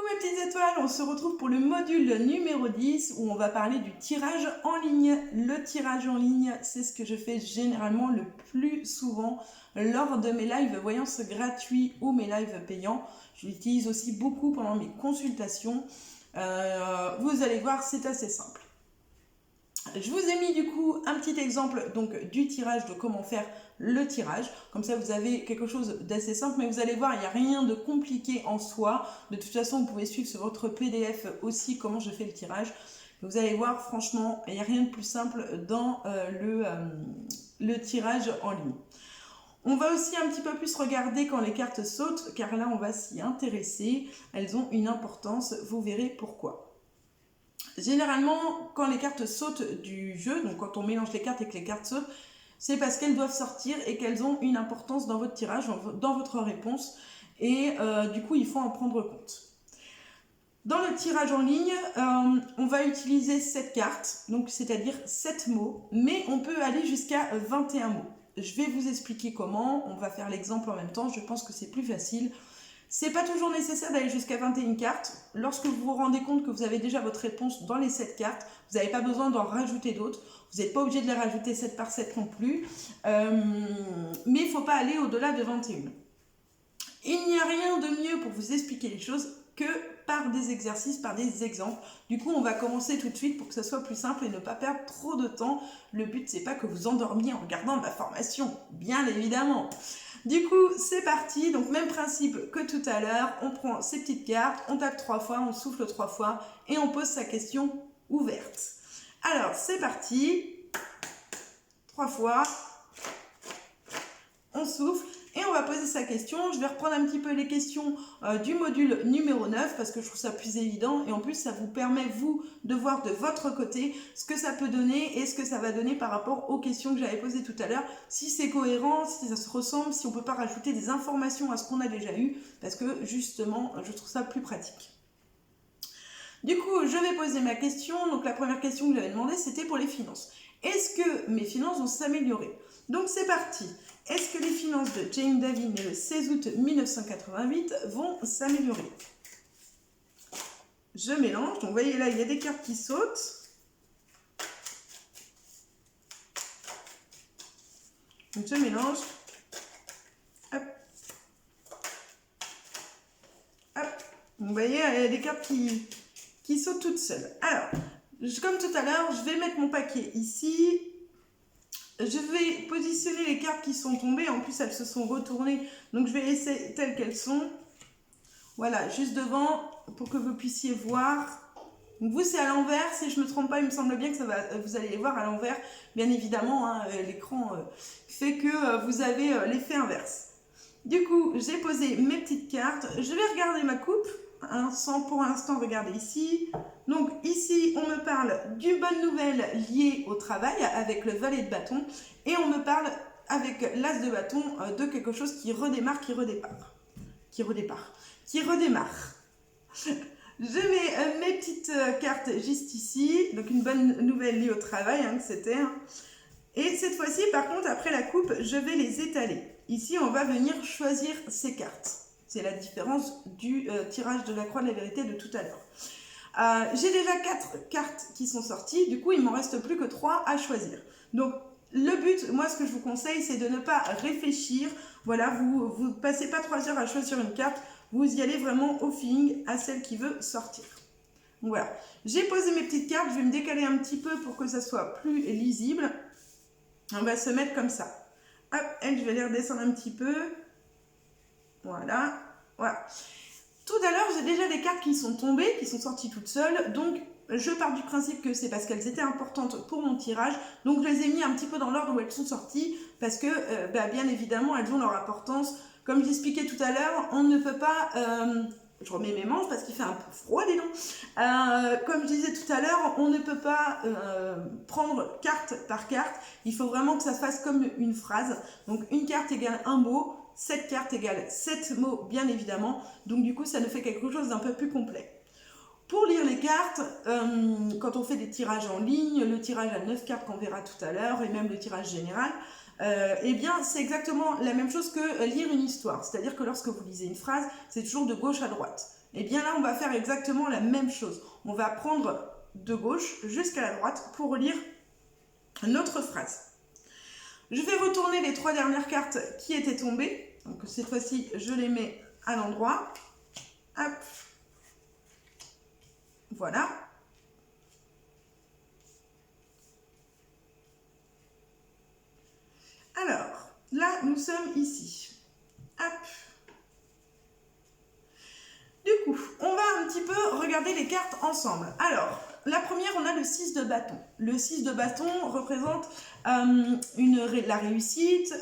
mes petites étoiles, on se retrouve pour le module numéro 10 où on va parler du tirage en ligne. Le tirage en ligne, c'est ce que je fais généralement le plus souvent lors de mes lives voyance gratuits ou mes lives payants. Je l'utilise aussi beaucoup pendant mes consultations. Vous allez voir, c'est assez simple. Je vous ai mis du coup un petit exemple donc du tirage, de comment faire le tirage. Comme ça, vous avez quelque chose d'assez simple, mais vous allez voir, il n'y a rien de compliqué en soi. De toute façon, vous pouvez suivre sur votre PDF aussi comment je fais le tirage. Vous allez voir, franchement, il n'y a rien de plus simple dans le tirage en ligne. On va aussi un petit peu plus regarder quand les cartes sautent, car là, on va s'y intéresser. Elles ont une importance, vous verrez pourquoi. Généralement, quand les cartes sautent du jeu, donc quand on mélange les cartes et que les cartes sautent, c'est parce qu'elles doivent sortir et qu'elles ont une importance dans votre tirage, dans votre réponse, et du coup, il faut en prendre compte. Dans le tirage en ligne, on va utiliser 7 cartes, donc c'est-à-dire 7 mots, mais on peut aller jusqu'à 21 mots. Je vais vous expliquer comment, on va faire l'exemple en même temps, je pense que c'est plus facile. C'est pas toujours nécessaire d'aller jusqu'à 21 cartes. Lorsque vous vous rendez compte que vous avez déjà votre réponse dans les 7 cartes, vous n'avez pas besoin d'en rajouter d'autres. Vous n'êtes pas obligé de les rajouter 7 par 7 non plus. Mais il ne faut pas aller au-delà de 21. Il n'y a rien de mieux pour vous expliquer les choses que par des exercices, par des exemples. Du coup, on va commencer tout de suite pour que ça soit plus simple et ne pas perdre trop de temps. Le but, c'est pas que vous endormiez en regardant ma formation, bien évidemment. Du coup, c'est parti. Donc, même principe que tout à l'heure. On prend ces petites cartes, on tape 3 fois, on souffle 3 fois et on pose sa question ouverte. Alors, c'est parti. 3 fois. On souffle. Et on va poser sa question. Je vais reprendre un petit peu les questions du module numéro 9 parce que je trouve ça plus évident. Et en plus, ça vous permet, vous, de voir de votre côté ce que ça peut donner et ce que ça va donner par rapport aux questions que j'avais posées tout à l'heure. Si c'est cohérent, si ça se ressemble, si on ne peut pas rajouter des informations à ce qu'on a déjà eu. Parce que, justement, je trouve ça plus pratique. Du coup, je vais poser ma question. Donc, la première question que j'avais demandé, c'était pour les finances. Est-ce que mes finances vont s'améliorer? Donc, c'est parti. Est-ce que les finances de Jane Davy, née le 16 août 1988, vont s'améliorer? Je mélange. Donc, vous voyez là, il y a des cartes qui sautent. Donc, je mélange. Hop. Hop. Vous voyez, il y a des cartes qui sautent toutes seules. Alors, comme tout à l'heure, je vais mettre mon paquet ici. Je vais positionner les cartes qui sont tombées. En plus, elles se sont retournées. Donc, je vais laisser telles qu'elles sont. Voilà, juste devant pour que vous puissiez voir. Donc, vous, c'est à l'envers. Si je ne me trompe pas, il me semble bien que vous allez les voir à l'envers. Bien évidemment, hein, l'écran fait que vous avez l'effet inverse. Du coup, j'ai posé mes petites cartes. Je vais regarder ma coupe. Hein, sans pour l'instant regarder ici. Donc ici, on me parle d'une bonne nouvelle liée au travail avec le valet de bâton et on me parle avec l'as de bâton de quelque chose qui redémarre, qui redémarre. Je mets mes petites cartes juste ici, donc une bonne nouvelle liée au travail, hein, que c'était. Hein. Et cette fois-ci, par contre, après la coupe, je vais les étaler. Ici, on va venir choisir ces cartes. C'est la différence du tirage de la croix de la vérité de tout à l'heure. J'ai déjà 4 cartes qui sont sorties, du coup il ne m'en reste plus que 3 à choisir. Donc le but, moi ce que je vous conseille, c'est de ne pas réfléchir. Voilà, vous ne passez pas 3 heures à choisir une carte, vous y allez vraiment au feeling, à celle qui veut sortir. Donc voilà, j'ai posé mes petites cartes, je vais me décaler un petit peu pour que ça soit plus lisible. On va se mettre comme ça. Hop, je vais les redescendre un petit peu. Voilà, voilà. Tout à l'heure, j'ai déjà des cartes qui sont tombées, qui sont sorties toutes seules. Donc, je pars du principe que c'est parce qu'elles étaient importantes pour mon tirage. Donc, je les ai mis un petit peu dans l'ordre où elles sont sorties. Parce que, bien évidemment, elles ont leur importance. Comme j'expliquais tout à l'heure, on ne peut pas... je remets mes manches parce qu'il fait un peu froid, dis donc. Comme je disais tout à l'heure, on ne peut pas prendre carte par carte. Il faut vraiment que ça se fasse comme une phrase. Donc, une carte égale un mot. 7 cartes égale 7 mots, bien évidemment. Donc, du coup, ça nous fait quelque chose d'un peu plus complet. Pour lire les cartes, quand on fait des tirages en ligne, le tirage à 9 cartes qu'on verra tout à l'heure, et même le tirage général, eh bien, c'est exactement la même chose que lire une histoire. C'est-à-dire que lorsque vous lisez une phrase, c'est toujours de gauche à droite. Et bien là, on va faire exactement la même chose. On va prendre de gauche jusqu'à la droite pour relire notre phrase. Je vais retourner les 3 dernières cartes qui étaient tombées. Donc cette fois-ci, je les mets à l'endroit. Hop. Voilà. Alors, là, nous sommes ici. Hop. Du coup, on va un petit peu regarder les cartes ensemble. Alors, la première, on a le 6 de bâton. Le 6 de bâton représente la réussite,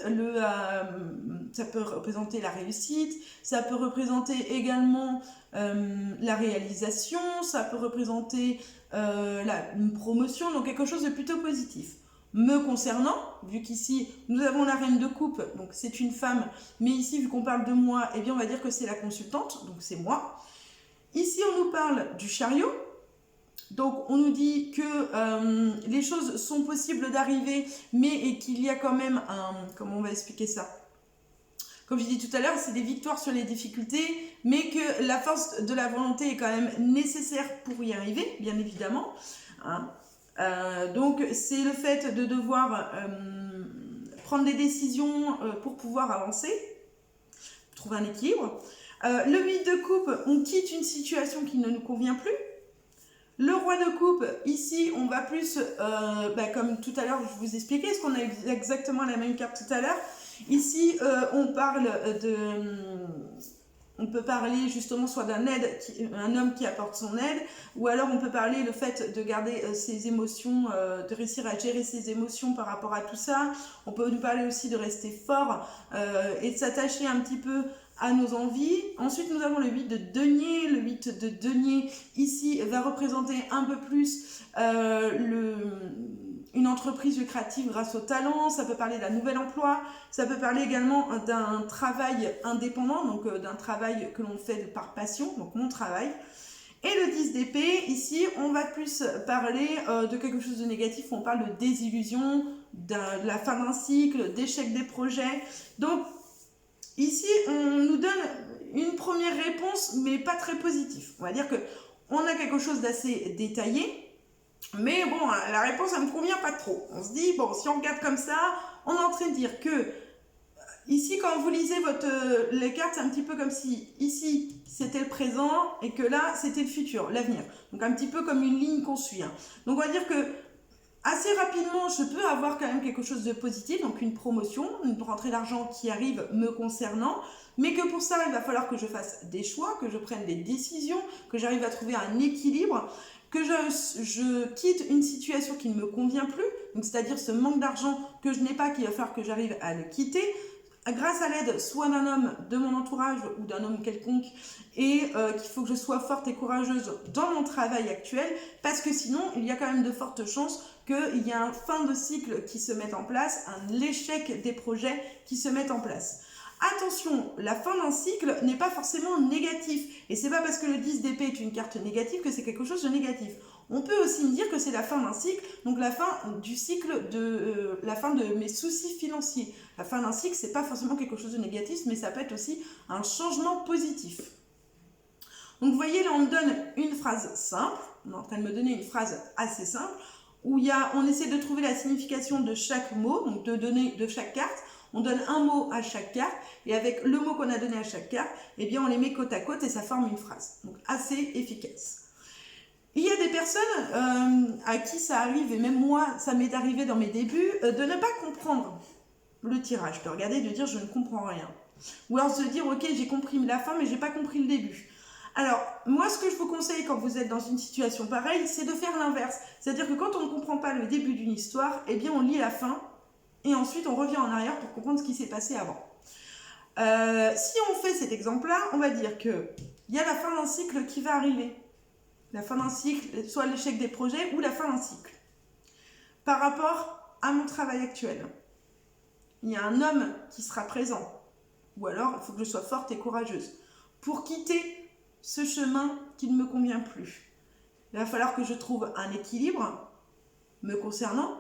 ça peut représenter la réussite, ça peut représenter également la réalisation, ça peut représenter une promotion, donc quelque chose de plutôt positif. Me concernant, vu qu'ici nous avons la reine de coupe, donc c'est une femme, mais ici vu qu'on parle de moi, eh bien on va dire que c'est la consultante, donc c'est moi. Ici on nous parle du chariot, donc on nous dit que les choses sont possibles d'arriver, mais qu'il y a quand même comment on va expliquer ça? Comme je dis tout à l'heure, c'est des victoires sur les difficultés, mais que la force de la volonté est quand même nécessaire pour y arriver, bien évidemment. Hein. Donc c'est le fait de devoir prendre des décisions pour pouvoir avancer, trouver un équilibre. Le 8 de coupe, on quitte une situation qui ne nous convient plus. Le roi de coupe, ici on va plus, comme tout à l'heure je vous expliquais, parce qu'on a exactement la même carte tout à l'heure. Ici on parle on peut parler justement soit un homme qui apporte son aide, ou alors on peut parler le fait de garder ses émotions, de réussir à gérer ses émotions par rapport à tout ça. On peut nous parler aussi de rester fort et de s'attacher un petit peu à nos envies. Ensuite, nous avons le 8 de denier. Le 8 de denier, ici, va représenter un peu plus une entreprise lucrative grâce au talent. Ça peut parler d'un nouvel emploi. Ça peut parler également d'un travail indépendant, donc d'un travail que l'on fait par passion, donc mon travail. Et le 10 d'épée, ici, on va plus parler de quelque chose de négatif. On parle de désillusion, de la fin d'un cycle, d'échec des projets. Donc, ici, on nous donne une première réponse, mais pas très positive. On va dire qu'on a quelque chose d'assez détaillé, mais bon, la réponse, elle ne me convient pas trop. On se dit, bon, si on regarde comme ça, on est en train de dire que ici, quand vous lisez les cartes, c'est un petit peu comme si ici, c'était le présent et que là, c'était le futur, l'avenir. Donc, un petit peu comme une ligne qu'on suit. Hein. Donc, on va dire que assez rapidement, je peux avoir quand même quelque chose de positif, donc une promotion, une rentrée d'argent qui arrive me concernant, mais que pour ça, il va falloir que je fasse des choix, que je prenne des décisions, que j'arrive à trouver un équilibre, que je quitte une situation qui ne me convient plus, donc c'est-à-dire ce manque d'argent que je n'ai pas, qu'il va falloir que j'arrive à le quitter, grâce à l'aide soit d'un homme de mon entourage ou d'un homme quelconque, et qu'il faut que je sois forte et courageuse dans mon travail actuel, parce que sinon il y a quand même de fortes chances qu'il y a un fin de cycle qui se mette en place, l'échec des projets qui se mettent en place. Attention, la fin d'un cycle n'est pas forcément négatif, et c'est pas parce que le 10 d'épée est une carte négative que c'est quelque chose de négatif. On peut aussi me dire que c'est la fin d'un cycle, donc la fin du cycle la fin de mes soucis financiers. La fin d'un cycle, c'est pas forcément quelque chose de négatif, mais ça peut être aussi un changement positif. Donc vous voyez, là on me donne une phrase simple, on est en train de me donner une phrase assez simple, où on essaie de trouver la signification de chaque mot, donc de chaque carte. On donne un mot à chaque carte, et avec le mot qu'on a donné à chaque carte, eh bien on les met côte à côte et ça forme une phrase. Donc assez efficace. Il y a des personnes à qui ça arrive, et même moi, ça m'est arrivé dans mes débuts, de ne pas comprendre le tirage, de regarder, de dire je ne comprends rien. Ou alors de se dire ok, j'ai compris la fin, mais j'ai pas compris le début. Alors, moi, ce que je vous conseille quand vous êtes dans une situation pareille, c'est de faire l'inverse. C'est-à-dire que quand on ne comprend pas le début d'une histoire, eh bien on lit la fin, et ensuite on revient en arrière pour comprendre ce qui s'est passé avant. Si on fait cet exemple-là, on va dire qu'il y a la fin d'un cycle qui va arriver. La fin d'un cycle, soit l'échec des projets ou la fin d'un cycle. Par rapport à mon travail actuel, il y a un homme qui sera présent, ou alors il faut que je sois forte et courageuse, pour quitter ce chemin qui ne me convient plus. Il va falloir que je trouve un équilibre me concernant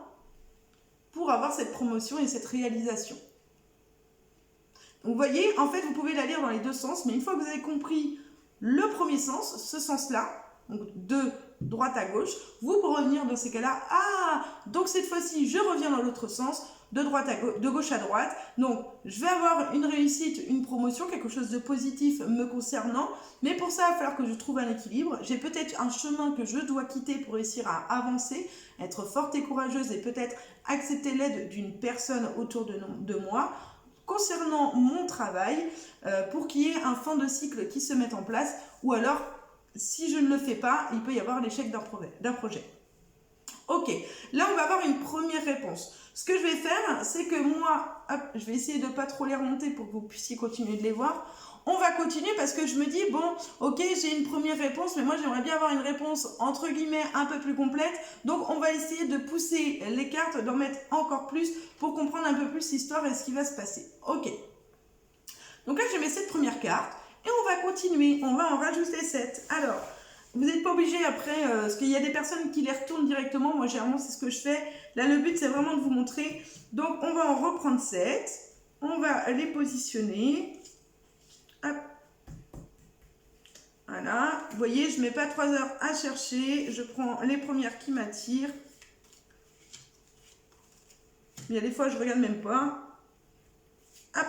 pour avoir cette promotion et cette réalisation. Donc vous voyez, en fait, vous pouvez la lire dans les deux sens, mais une fois que vous avez compris le premier sens, ce sens-là, donc de droite à gauche, vous pour revenir dans ces cas-là, ah, donc cette fois-ci, je reviens dans l'autre sens, de gauche à droite, donc je vais avoir une réussite, une promotion, quelque chose de positif me concernant, mais pour ça, il va falloir que je trouve un équilibre, j'ai peut-être un chemin que je dois quitter pour réussir à avancer, être forte et courageuse et peut-être accepter l'aide d'une personne autour de moi, concernant mon travail, pour qu'il y ait un fin de cycle qui se mette en place, ou alors, si je ne le fais pas, il peut y avoir l'échec d'un projet. Ok, là on va avoir une première réponse. Ce que je vais faire, c'est que moi, hop, je vais essayer de ne pas trop les remonter pour que vous puissiez continuer de les voir. On va continuer parce que je me dis, bon, ok, j'ai une première réponse, mais moi j'aimerais bien avoir une réponse entre guillemets un peu plus complète. Donc on va essayer de pousser les cartes, d'en mettre encore plus pour comprendre un peu plus l'histoire et ce qui va se passer. Ok. Donc là, je mets cette première carte et on va continuer. On va en rajouter 7. Alors, vous n'êtes pas obligé après, parce qu'il y a des personnes qui les retournent directement. Moi, généralement, c'est ce que je fais. Là, le but, c'est vraiment de vous montrer. Donc, on va en reprendre 7. On va les positionner. Hop. Voilà. Vous voyez, je ne mets pas 3 heures à chercher. Je prends les premières qui m'attirent. Il y a des fois, je ne regarde même pas. Hop.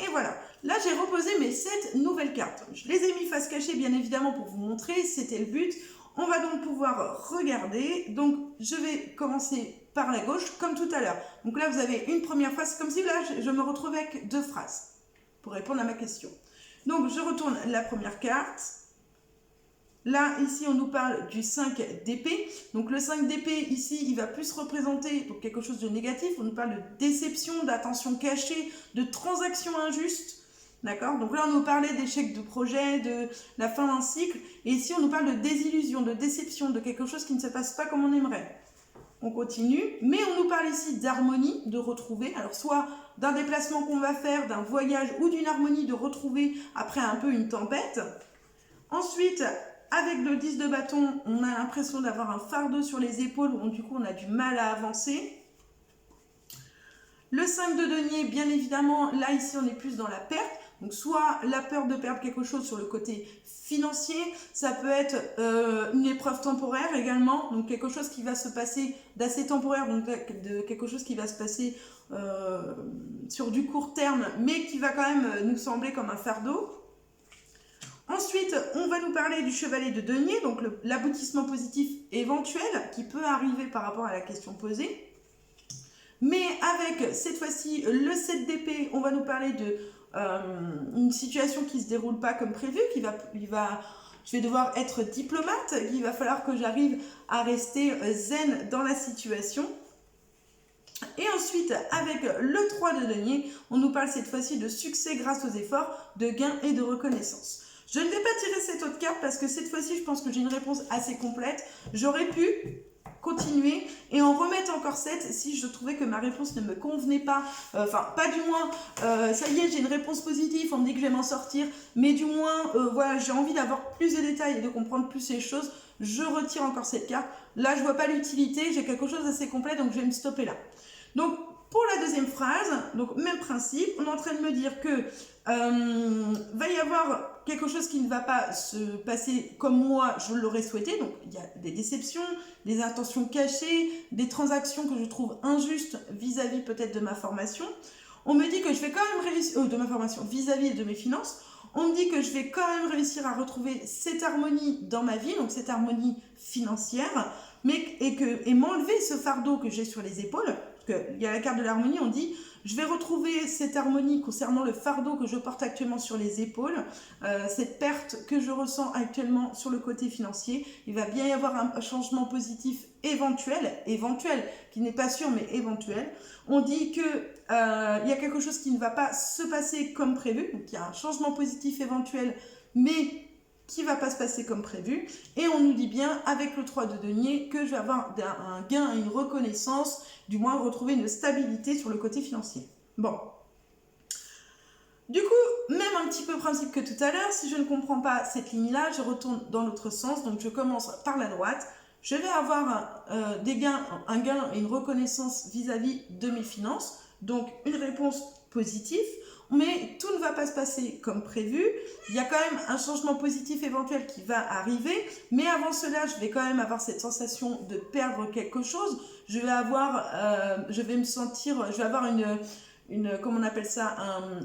Et voilà. Là, j'ai reposé mes 7 nouvelles cartes. Je les ai mis face cachée, bien évidemment, pour vous montrer. C'était le but. On va donc pouvoir regarder. Donc, je vais commencer par la gauche, comme tout à l'heure. Donc là, vous avez une première phrase. C'est comme si là, je me retrouvais avec 2 phrases pour répondre à ma question. Donc, je retourne la première carte. Là, ici, on nous parle du 5 d'épée. Donc, le 5 d'épée, ici, il va plus représenter donc, quelque chose de négatif. On nous parle de déception, d'attention cachée, de transactions injustes. D'accord? Donc là, on nous parlait d'échec de projet, de la fin d'un cycle. Et ici, on nous parle de désillusion, de déception, de quelque chose qui ne se passe pas comme on aimerait. On continue. Mais on nous parle ici d'harmonie, de retrouver. Alors, soit d'un déplacement qu'on va faire, d'un voyage ou d'une harmonie de retrouver après un peu une tempête. Ensuite, avec le 10 de bâton, on a l'impression d'avoir un fardeau sur les épaules où du coup, on a du mal à avancer. Le 5 de denier, bien évidemment, là, ici, on est plus dans la perte. Donc, soit la peur de perdre quelque chose sur le côté financier, ça peut être une épreuve temporaire également, donc quelque chose qui va se passer d'assez temporaire, donc de quelque chose qui va se passer sur du court terme, mais qui va quand même nous sembler comme un fardeau. Ensuite, on va nous parler du chevalier de denier, donc l'aboutissement positif éventuel qui peut arriver par rapport à la question posée. Mais avec cette fois-ci le 7 d'épée, on va nous parler de une situation qui ne se déroule pas comme prévu, je vais devoir être diplomate, il va falloir que j'arrive à rester zen dans la situation. Et ensuite, avec le 3 de denier, on nous parle cette fois-ci de succès grâce aux efforts, de gains et de reconnaissance. Je ne vais pas tirer cette autre carte parce que cette fois-ci, je pense que j'ai une réponse assez complète. J'aurais pu continuer et en remettre encore 7 si je trouvais que ma réponse ne me convenait pas, enfin pas du moins, ça y est, j'ai une réponse positive, on me dit que je vais m'en sortir, mais du moins, voilà, j'ai envie d'avoir plus de détails et de comprendre plus les choses, je retire encore cette carte. Là, je vois pas l'utilité, j'ai quelque chose d'assez complet, donc je vais me stopper là. Donc, pour la deuxième phrase, donc même principe, on est en train de me dire que va y avoir quelque chose qui ne va pas se passer comme moi je l'aurais souhaité, donc il y a des déceptions, des intentions cachées, des transactions que je trouve injustes vis-à-vis peut-être de ma formation. On me dit que je vais quand même réussir, de ma formation vis-à-vis de mes finances, on me dit que je vais quand même réussir à retrouver cette harmonie dans ma vie, donc cette harmonie financière, et m'enlever ce fardeau que j'ai sur les épaules. Il y a la carte de l'harmonie, on dit je vais retrouver cette harmonie concernant le fardeau que je porte actuellement sur les épaules, cette perte que je ressens actuellement sur le côté financier. Il va bien y avoir un changement positif éventuel, qui n'est pas sûr mais éventuel. On dit que il y a quelque chose qui ne va pas se passer comme prévu, donc il y a un changement positif éventuel mais qui ne va pas se passer comme prévu. Et on nous dit bien, avec le 3 de denier, que je vais avoir un gain, une reconnaissance, du moins retrouver une stabilité sur le côté financier. Bon. Du coup, même un petit peu principe que tout à l'heure, si je ne comprends pas cette ligne-là, je retourne dans l'autre sens. Donc, je commence par la droite. Je vais avoir un gain et une reconnaissance vis-à-vis de mes finances. Donc, une réponse positive. Mais tout ne va pas pas se passer comme prévu. Il y a quand même un changement positif éventuel qui va arriver, mais avant cela, je vais quand même avoir cette sensation de perdre quelque chose. Je vais avoir comment on appelle ça,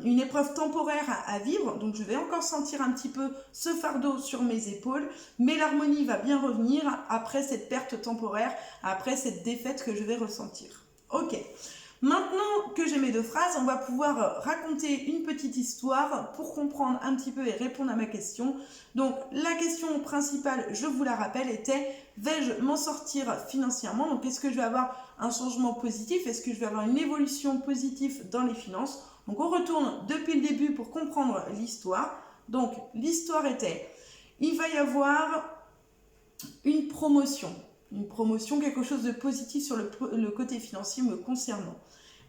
une épreuve temporaire à vivre, donc je vais encore sentir un petit peu ce fardeau sur mes épaules, mais l'harmonie va bien revenir après cette perte temporaire, après cette défaite que je vais ressentir. Ok, maintenant que j'ai mes 2 phrases, on va pouvoir raconter une petite histoire pour comprendre un petit peu et répondre à ma question. Donc la question principale, je vous la rappelle, était: vais-je m'en sortir financièrement? Donc est-ce que je vais avoir un changement positif? Est-ce que je vais avoir une évolution positive dans les finances? Donc on retourne depuis le début pour comprendre l'histoire. Donc l'histoire était: il va y avoir une promotion, quelque chose de positif sur le côté financier me concernant.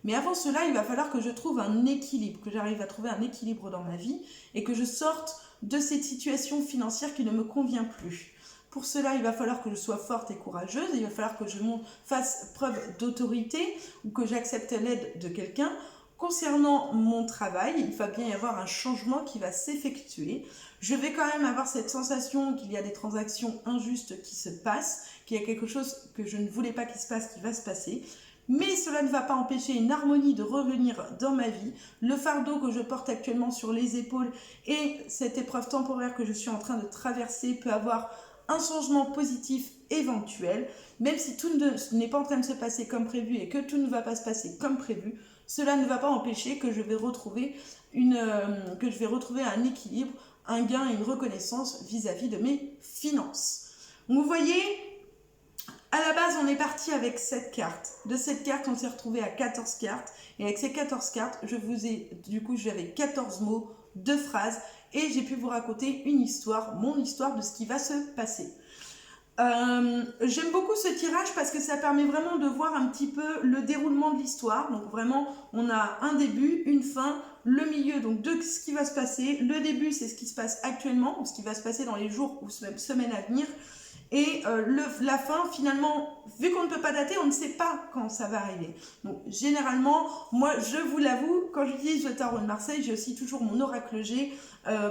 Mais avant cela, il va falloir que je trouve un équilibre, que j'arrive à trouver un équilibre dans ma vie et que je sorte de cette situation financière qui ne me convient plus. Pour cela, il va falloir que je sois forte et courageuse, il va falloir que je fasse preuve d'autorité ou que j'accepte l'aide de quelqu'un. Concernant mon travail, il va bien y avoir un changement qui va s'effectuer. Je vais quand même avoir cette sensation qu'il y a des transactions injustes qui se passent, qu'il y a quelque chose que je ne voulais pas qu'il se passe, qui va se passer. Mais cela ne va pas empêcher une harmonie de revenir dans ma vie. Le fardeau que je porte actuellement sur les épaules et cette épreuve temporaire que je suis en train de traverser peut avoir un changement positif éventuel. Même si tout n'est pas en train de se passer comme prévu et que tout ne va pas se passer comme prévu, cela ne va pas empêcher que je vais retrouver un équilibre, un gain et une reconnaissance vis-à-vis de mes finances. Donc vous voyez, à la base, on est parti avec 7 cartes. De cette carte, on s'est retrouvé à 14 cartes. Et avec ces 14 cartes, j'avais 14 mots, 2 phrases. Et j'ai pu vous raconter une histoire, mon histoire de ce qui va se passer. J'aime beaucoup ce tirage parce que ça permet vraiment de voir un petit peu le déroulement de l'histoire. Donc vraiment, on a un début, une fin, le milieu donc de ce qui va se passer. Le début, c'est ce qui se passe actuellement, ou ce qui va se passer dans les jours ou semaines à venir. Et la fin, finalement, vu qu'on ne peut pas dater, on ne sait pas quand ça va arriver. Donc, généralement, moi, je vous l'avoue, quand j'utilise le tarot de Marseille, j'ai aussi toujours mon oracle G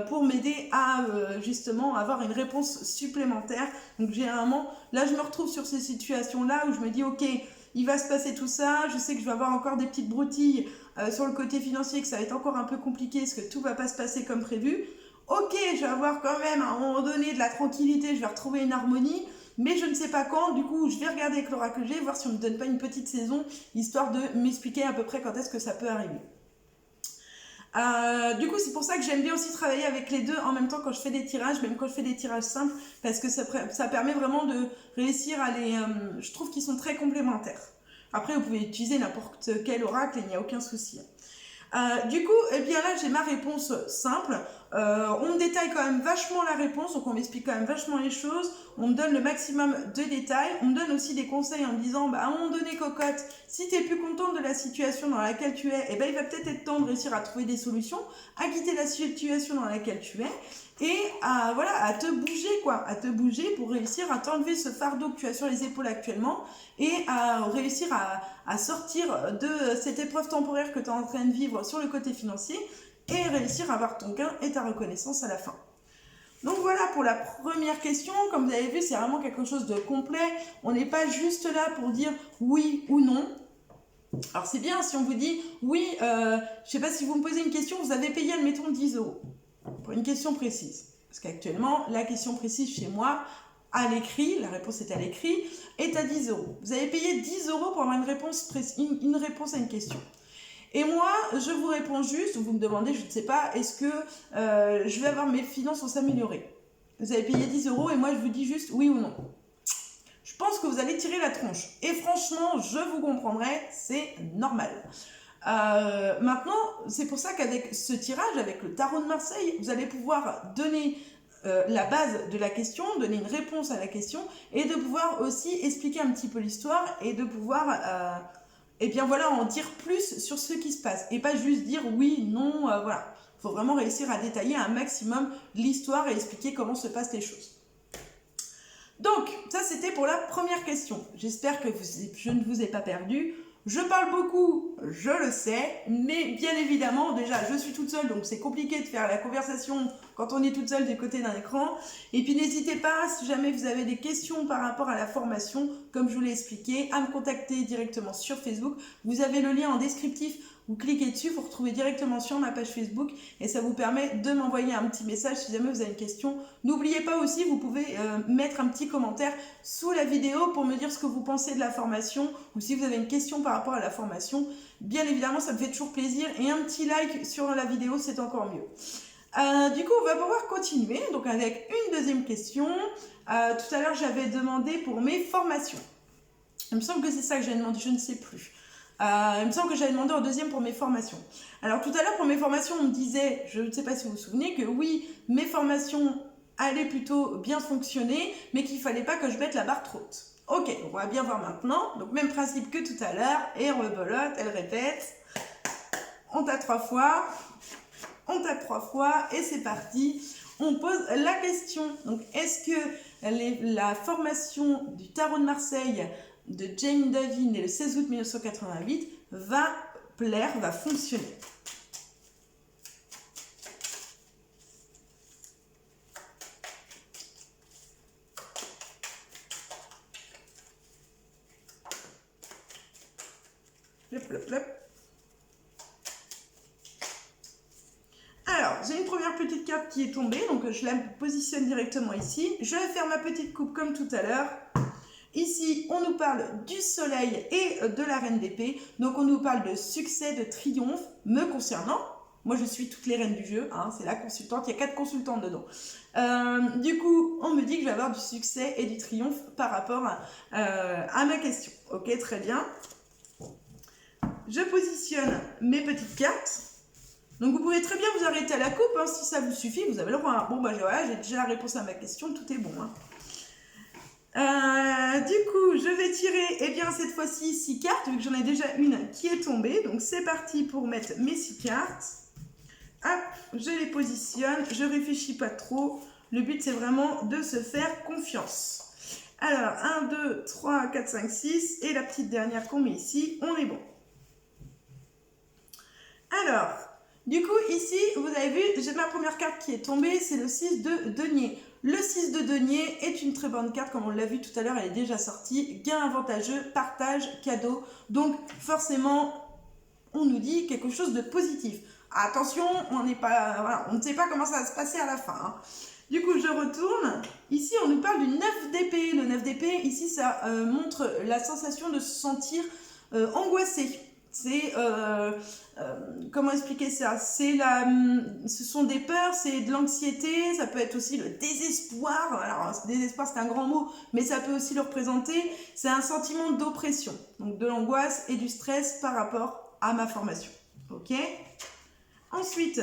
pour m'aider à, justement, avoir une réponse supplémentaire. Donc, généralement, là, je me retrouve sur ces situations-là où je me dis, ok, il va se passer tout ça, je sais que je vais avoir encore des petites broutilles sur le côté financier, que ça va être encore un peu compliqué, parce que tout va pas se passer comme prévu. Ok, je vais avoir quand même à un moment donné de la tranquillité, je vais retrouver une harmonie, mais je ne sais pas quand. Du coup, je vais regarder avec l'oracle G, voir si on ne me donne pas une petite saison, histoire de m'expliquer à peu près quand est-ce que ça peut arriver. Du coup, c'est pour ça que j'aime bien aussi travailler avec les deux en même temps quand je fais des tirages, même quand je fais des tirages simples, parce que ça permet vraiment de réussir à les... je trouve qu'ils sont très complémentaires. Après, vous pouvez utiliser n'importe quel oracle et il n'y a aucun souci. Du coup, eh bien là, j'ai ma réponse simple. On me détaille quand même vachement la réponse, donc on m'explique quand même vachement les choses. On me donne le maximum de détails. On me donne aussi des conseils en me disant, à un moment donné, cocotte, si tu es plus contente de la situation dans laquelle tu es, il va peut-être être temps de réussir à trouver des solutions, à quitter la situation dans laquelle tu es et à te bouger pour réussir à t'enlever ce fardeau que tu as sur les épaules actuellement et à réussir à sortir de cette épreuve temporaire que tu es en train de vivre sur le côté financier et réussir à avoir ton gain et ta reconnaissance à la fin. Donc voilà pour la première question. Comme vous avez vu, c'est vraiment quelque chose de complet. On n'est pas juste là pour dire oui ou non. Alors c'est bien si on vous dit oui, je ne sais pas si vous me posez une question, vous avez payé admettons 10 € pour une question précise. Parce qu'actuellement, la question précise chez moi, à l'écrit, la réponse est à l'écrit, est à 10 €. Vous avez payé 10 € pour avoir une réponse à une question. Et moi, je vous réponds juste, vous me demandez, je ne sais pas, est-ce que je vais avoir mes finances vont s'améliorer? Vous avez payé 10 € et moi je vous dis juste oui ou non. Je pense que vous allez tirer la tronche. Et franchement, je vous comprendrai, c'est normal. Maintenant, c'est pour ça qu'avec ce tirage, avec le tarot de Marseille, vous allez pouvoir donner la base de la question, donner une réponse à la question et de pouvoir aussi expliquer un petit peu l'histoire et de pouvoir en dire plus sur ce qui se passe et pas juste dire oui, non, voilà. Il faut vraiment réussir à détailler un maximum l'histoire et expliquer comment se passent les choses. Donc, ça c'était pour la première question. J'espère que je ne vous ai pas perdu. Je parle beaucoup, je le sais, mais bien évidemment, déjà, je suis toute seule, donc c'est compliqué de faire la conversation quand on est toute seule du côté d'un écran. Et puis n'hésitez pas, si jamais vous avez des questions par rapport à la formation, comme je vous l'ai expliqué, à me contacter directement sur Facebook. Vous avez le lien en descriptif. Vous cliquez dessus, vous retrouvez directement sur ma page Facebook et ça vous permet de m'envoyer un petit message si jamais vous avez une question. N'oubliez pas aussi, vous pouvez mettre un petit commentaire sous la vidéo pour me dire ce que vous pensez de la formation ou si vous avez une question par rapport à la formation. Bien évidemment, ça me fait toujours plaisir et un petit like sur la vidéo, c'est encore mieux. Du coup, on va pouvoir continuer donc avec une deuxième question. Tout à l'heure, j'avais demandé pour mes formations. Il me semble que c'est ça que j'ai demandé, je ne sais plus. Il me semble que j'avais demandé en deuxième pour mes formations. Alors tout à l'heure pour mes formations on me disait, je ne sais pas si vous vous souvenez, que oui, mes formations allaient plutôt bien fonctionner, mais qu'il ne fallait pas que je mette la barre trop haute. Ok, on va bien voir maintenant. Donc même principe que tout à l'heure, et rebelote, elle répète. On tape 3 fois, on tape 3 fois, et c'est parti. On pose la question. Donc est-ce que la formation du tarot de Marseille de Jamie Davin et le 16 août 1988 va plaire, va fonctionner. Plop, plop, plop. Alors, j'ai une première petite carte qui est tombée, donc je la positionne directement ici. Je vais faire ma petite coupe comme tout à l'heure. Ici, on nous parle du soleil et de la reine d'épée. Donc, on nous parle de succès, de triomphe, me concernant. Moi, je suis toutes les reines du jeu. Hein, c'est la consultante. Il y a 4 consultantes dedans. Du coup, on me dit que je vais avoir du succès et du triomphe par rapport à ma question. Ok, très bien. Je positionne mes petites cartes. Donc, vous pouvez très bien vous arrêter à la coupe. Hein, si ça vous suffit, vous avez le droit. Bon, bah, voilà, j'ai déjà la réponse à ma question. Tout est bon. Hein. Du coup, je vais tirer, eh bien, cette fois-ci 6 cartes, vu que j'en ai déjà une qui est tombée. Donc, c'est parti pour mettre mes 6 cartes. Hop, je les positionne, je réfléchis pas trop. Le but, c'est vraiment de se faire confiance. Alors, 1, 2, 3, 4, 5, 6. Et la petite dernière qu'on met ici, on est bon. Alors, du coup, ici, vous avez vu, j'ai ma première carte qui est tombée, c'est le 6 de denier. Le 6 de denier est une très bonne carte, comme on l'a vu tout à l'heure, elle est déjà sortie. Gain avantageux, partage, cadeau. Donc, forcément, on nous dit quelque chose de positif. Attention, on n'est pas, voilà, on ne sait pas comment ça va se passer à la fin. Hein. Du coup, je retourne. Ici, on nous parle du 9 d'épée. Le 9 d'épée, ici, ça montre la sensation de se sentir angoissé. C'est, comment expliquer ça? Ce sont des peurs, c'est de l'anxiété, ça peut être aussi le désespoir. Alors, désespoir, c'est un grand mot, mais ça peut aussi le représenter. C'est un sentiment d'oppression, donc de l'angoisse et du stress par rapport à ma formation. Ok? Ensuite,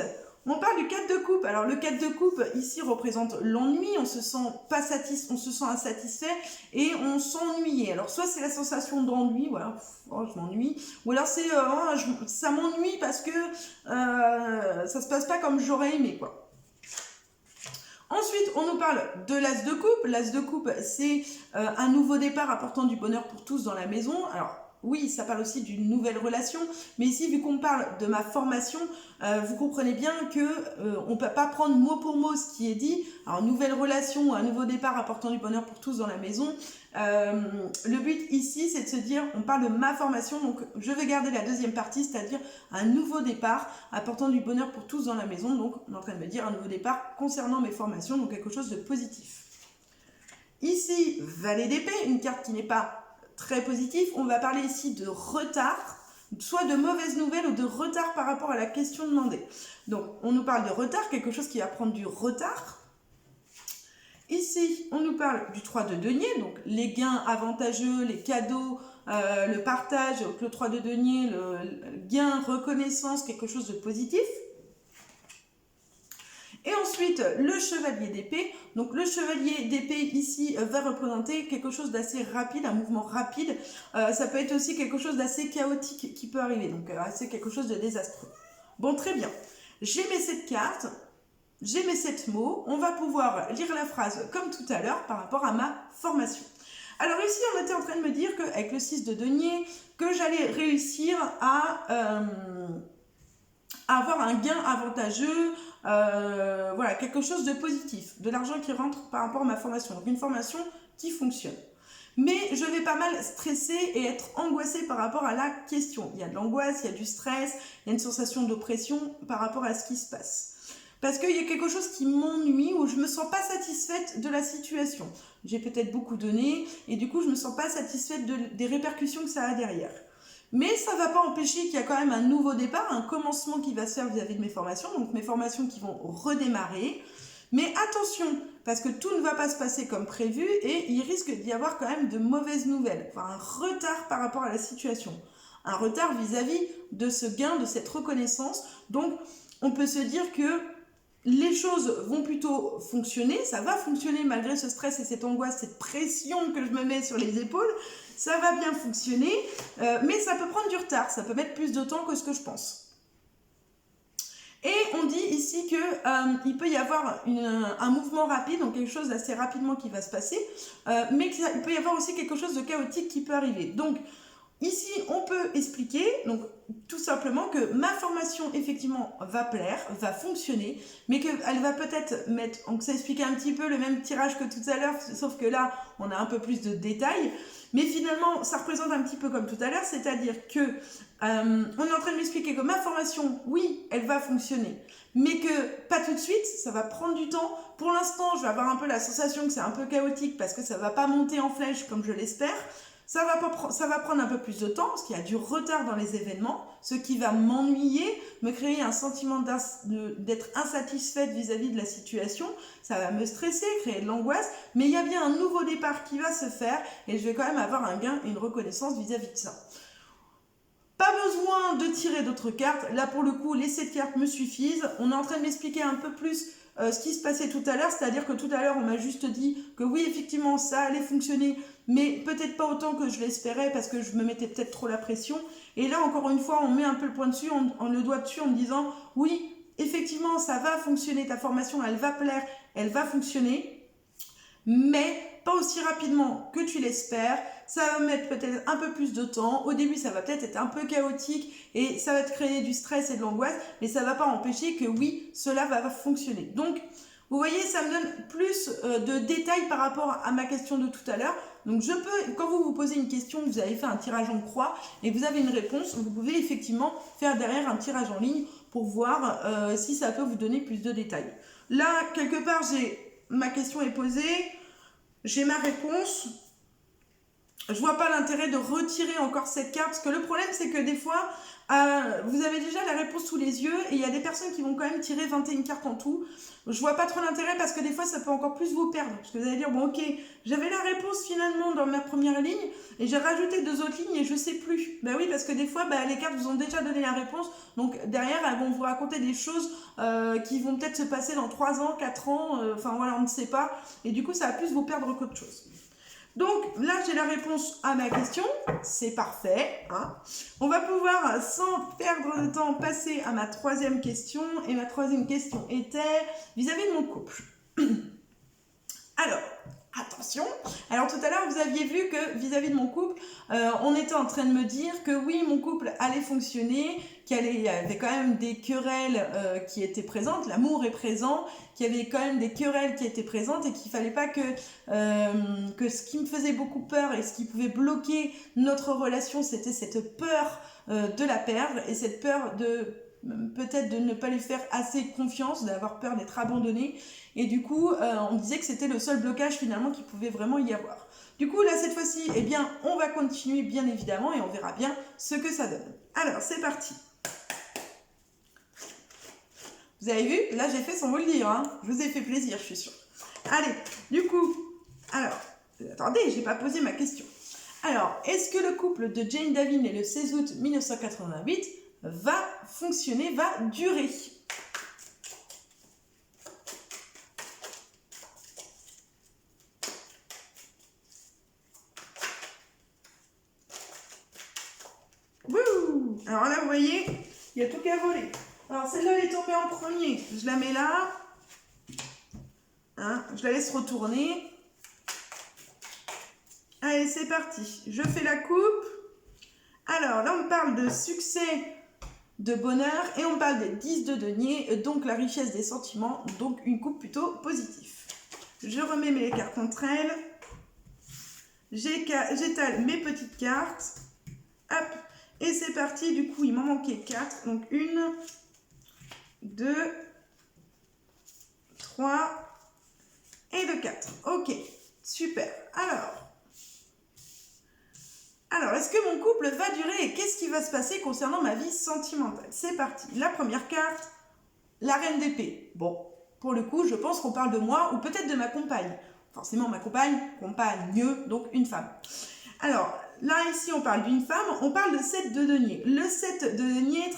on parle du 4 de coupe. Alors, le 4 de coupe, ici, représente l'ennui. On se sent insatisfait et on s'ennuie. Alors, soit c'est la sensation d'ennui, voilà, oh, je m'ennuie. Ou alors, c'est ça m'ennuie parce que ça se passe pas comme j'aurais aimé, quoi. Ensuite, on nous parle de l'as de coupe. L'as de coupe, c'est un nouveau départ apportant du bonheur pour tous dans la maison. Alors, oui, ça parle aussi d'une nouvelle relation, mais ici, vu qu'on parle de ma formation, vous comprenez bien qu'on ne peut pas prendre mot pour mot ce qui est dit. Alors, nouvelle relation, un nouveau départ apportant du bonheur pour tous dans la maison. Le but ici, c'est de se dire, on parle de ma formation, donc je vais garder la deuxième partie, c'est-à-dire un nouveau départ apportant du bonheur pour tous dans la maison. Donc, on est en train de me dire un nouveau départ concernant mes formations, donc quelque chose de positif. Ici, valet d'épée, une carte qui n'est pas très positif. On va parler ici de retard, soit de mauvaises nouvelles ou de retard par rapport à la question demandée. Donc, on nous parle de retard, quelque chose qui va prendre du retard. Ici, on nous parle du 3 de denier, donc les gains avantageux, les cadeaux, le partage, donc le 3 de denier, le gain, reconnaissance, quelque chose de positif. Et ensuite, le chevalier d'épée. Donc, le chevalier d'épée, ici, va représenter quelque chose d'assez rapide, un mouvement rapide. Ça peut être aussi quelque chose d'assez chaotique qui peut arriver. Donc, c'est quelque chose de désastreux. Bon, très bien. J'ai mes 7 cartes. J'ai mes 7 mots. On va pouvoir lire la phrase comme tout à l'heure par rapport à ma formation. Alors ici, on était en train de me dire qu'avec le 6 de denier, que j'allais réussir à avoir un gain avantageux, voilà, quelque chose de positif, de l'argent qui rentre par rapport à ma formation, donc une formation qui fonctionne. Mais je vais pas mal stresser et être angoissée par rapport à la question. Il y a de l'angoisse, il y a du stress, il y a une sensation d'oppression par rapport à ce qui se passe. Parce qu'il y a quelque chose qui m'ennuie ou je me sens pas satisfaite de la situation. J'ai peut-être beaucoup donné et du coup je me sens pas satisfaite des répercussions que ça a derrière. Mais ça ne va pas empêcher qu'il y a quand même un nouveau départ, un commencement qui va se faire vis-à-vis de mes formations, donc mes formations qui vont redémarrer. Mais attention, parce que tout ne va pas se passer comme prévu et il risque d'y avoir quand même de mauvaises nouvelles, enfin un retard par rapport à la situation, un retard vis-à-vis de ce gain, de cette reconnaissance. Donc on peut se dire que les choses vont plutôt fonctionner, ça va fonctionner malgré ce stress et cette angoisse, cette pression que je me mets sur les épaules, ça va bien fonctionner, mais ça peut prendre du retard, ça peut mettre plus de temps que ce que je pense. Et on dit ici qu'il peut y avoir un mouvement rapide, donc quelque chose d'assez rapidement qui va se passer, mais il peut y avoir aussi quelque chose de chaotique qui peut arriver. Donc ici, on peut expliquer, donc tout simplement que ma formation effectivement va plaire, va fonctionner, mais qu'elle va peut-être mettre, donc ça expliquait un petit peu le même tirage que tout à l'heure, sauf que là, on a un peu plus de détails. Mais finalement, ça représente un petit peu comme tout à l'heure, c'est-à-dire que on est en train de m'expliquer que ma formation, oui, elle va fonctionner, mais que pas tout de suite, ça va prendre du temps. Pour l'instant, je vais avoir un peu la sensation que c'est un peu chaotique parce que ça ne va pas monter en flèche comme je l'espère. Ça va prendre un peu plus de temps parce qu'il y a du retard dans les événements, ce qui va m'ennuyer, me créer un sentiment d'être insatisfaite vis-à-vis de la situation. Ça va me stresser, créer de l'angoisse, mais il y a bien un nouveau départ qui va se faire et je vais quand même avoir un gain et une reconnaissance vis-à-vis de ça. Pas besoin de tirer d'autres cartes. Là, pour le coup, les 7 cartes me suffisent. On est en train de m'expliquer un peu plus ce qui se passait tout à l'heure. C'est-à-dire que tout à l'heure, on m'a juste dit que oui, effectivement, ça allait fonctionner, mais peut-être pas autant que je l'espérais parce que je me mettais peut-être trop la pression. Et là, encore une fois, on met un peu le point dessus, on le doigt dessus en me disant oui, effectivement, ça va fonctionner. Ta formation, elle va plaire, elle va fonctionner, mais pas aussi rapidement que tu l'espères. Ça va mettre peut-être un peu plus de temps. Au début, ça va peut-être être un peu chaotique et ça va te créer du stress et de l'angoisse, mais ça ne va pas empêcher que oui, cela va fonctionner. Donc, vous voyez, ça me donne plus de détails par rapport à ma question de tout à l'heure. Donc, je peux, quand vous vous posez une question, vous avez fait un tirage en croix et vous avez une réponse, vous pouvez effectivement faire derrière un tirage en ligne pour voir si ça peut vous donner plus de détails. Là, quelque part, ma question est posée, j'ai ma réponse. Je vois pas l'intérêt de retirer encore cette carte parce que le problème c'est que des fois vous avez déjà la réponse sous les yeux et il y a des personnes qui vont quand même tirer 21 cartes en tout. Je vois pas trop l'intérêt parce que des fois ça peut encore plus vous perdre parce que vous allez dire bon ok, j'avais la réponse finalement dans ma première ligne et j'ai rajouté 2 autres lignes et je sais plus. Ben oui, parce que des fois les cartes vous ont déjà donné la réponse, donc derrière elles vont vous raconter des choses qui vont peut-être se passer dans 3 ans, 4 ans, enfin voilà, on ne sait pas, et du coup ça va plus vous perdre qu'autre chose. Donc là, j'ai la réponse à ma question, c'est parfait. Hein. On va pouvoir, sans perdre de temps, passer à ma troisième question. Et ma troisième question était vis-à-vis de mon couple. Alors, attention. Alors tout à l'heure, vous aviez vu que vis-à-vis de mon couple, on était en train de me dire que oui, mon couple allait fonctionner, qu'il y avait quand même des querelles qui étaient présentes, l'amour est présent, qu'il y avait quand même des querelles qui étaient présentes et qu'il fallait pas que ce qui me faisait beaucoup peur et ce qui pouvait bloquer notre relation, c'était cette peur de la perdre et cette peur de peut-être de ne pas lui faire assez confiance, d'avoir peur d'être abandonné. Et du coup, on disait que c'était le seul blocage finalement qu'il pouvait vraiment y avoir. Du coup, là, cette fois-ci, eh bien, on va continuer bien évidemment et on verra bien ce que ça donne. Alors, c'est parti. Vous avez vu, là, j'ai fait sans vous le dire. Hein. Je vous ai fait plaisir, je suis sûre. Allez, du coup, alors, attendez, j'ai pas posé ma question. Alors, est-ce que le couple de Jane Davin et le 16 août 1988 va fonctionner, va durer? Wouh! Alors là, vous voyez, il y a tout qu'à voler. Alors celle-là, elle est tombée en premier. Je la mets là. Hein, je la laisse retourner. Allez, c'est parti. Je fais la coupe. Alors, là, on parle de succès, de bonheur, et on parle des 10 de denier, donc la richesse des sentiments, donc une coupe plutôt positive. Je remets mes cartes entre elles. J'étale mes petites cartes. Hop. Et c'est parti. Du coup, il m'en manquait 4. Donc, 1, 2, 3 et de 4. Ok, super. Alors, est-ce que mon couple va durer et qu'est-ce qui va se passer concernant ma vie sentimentale? C'est parti. La première carte, la reine d'épée. Bon, pour le coup, je pense qu'on parle de moi ou peut-être de ma compagne. Forcément, ma compagne, donc une femme. Alors, là, ici, on parle d'une femme, on parle de 7 de denier. Le 7 de denier,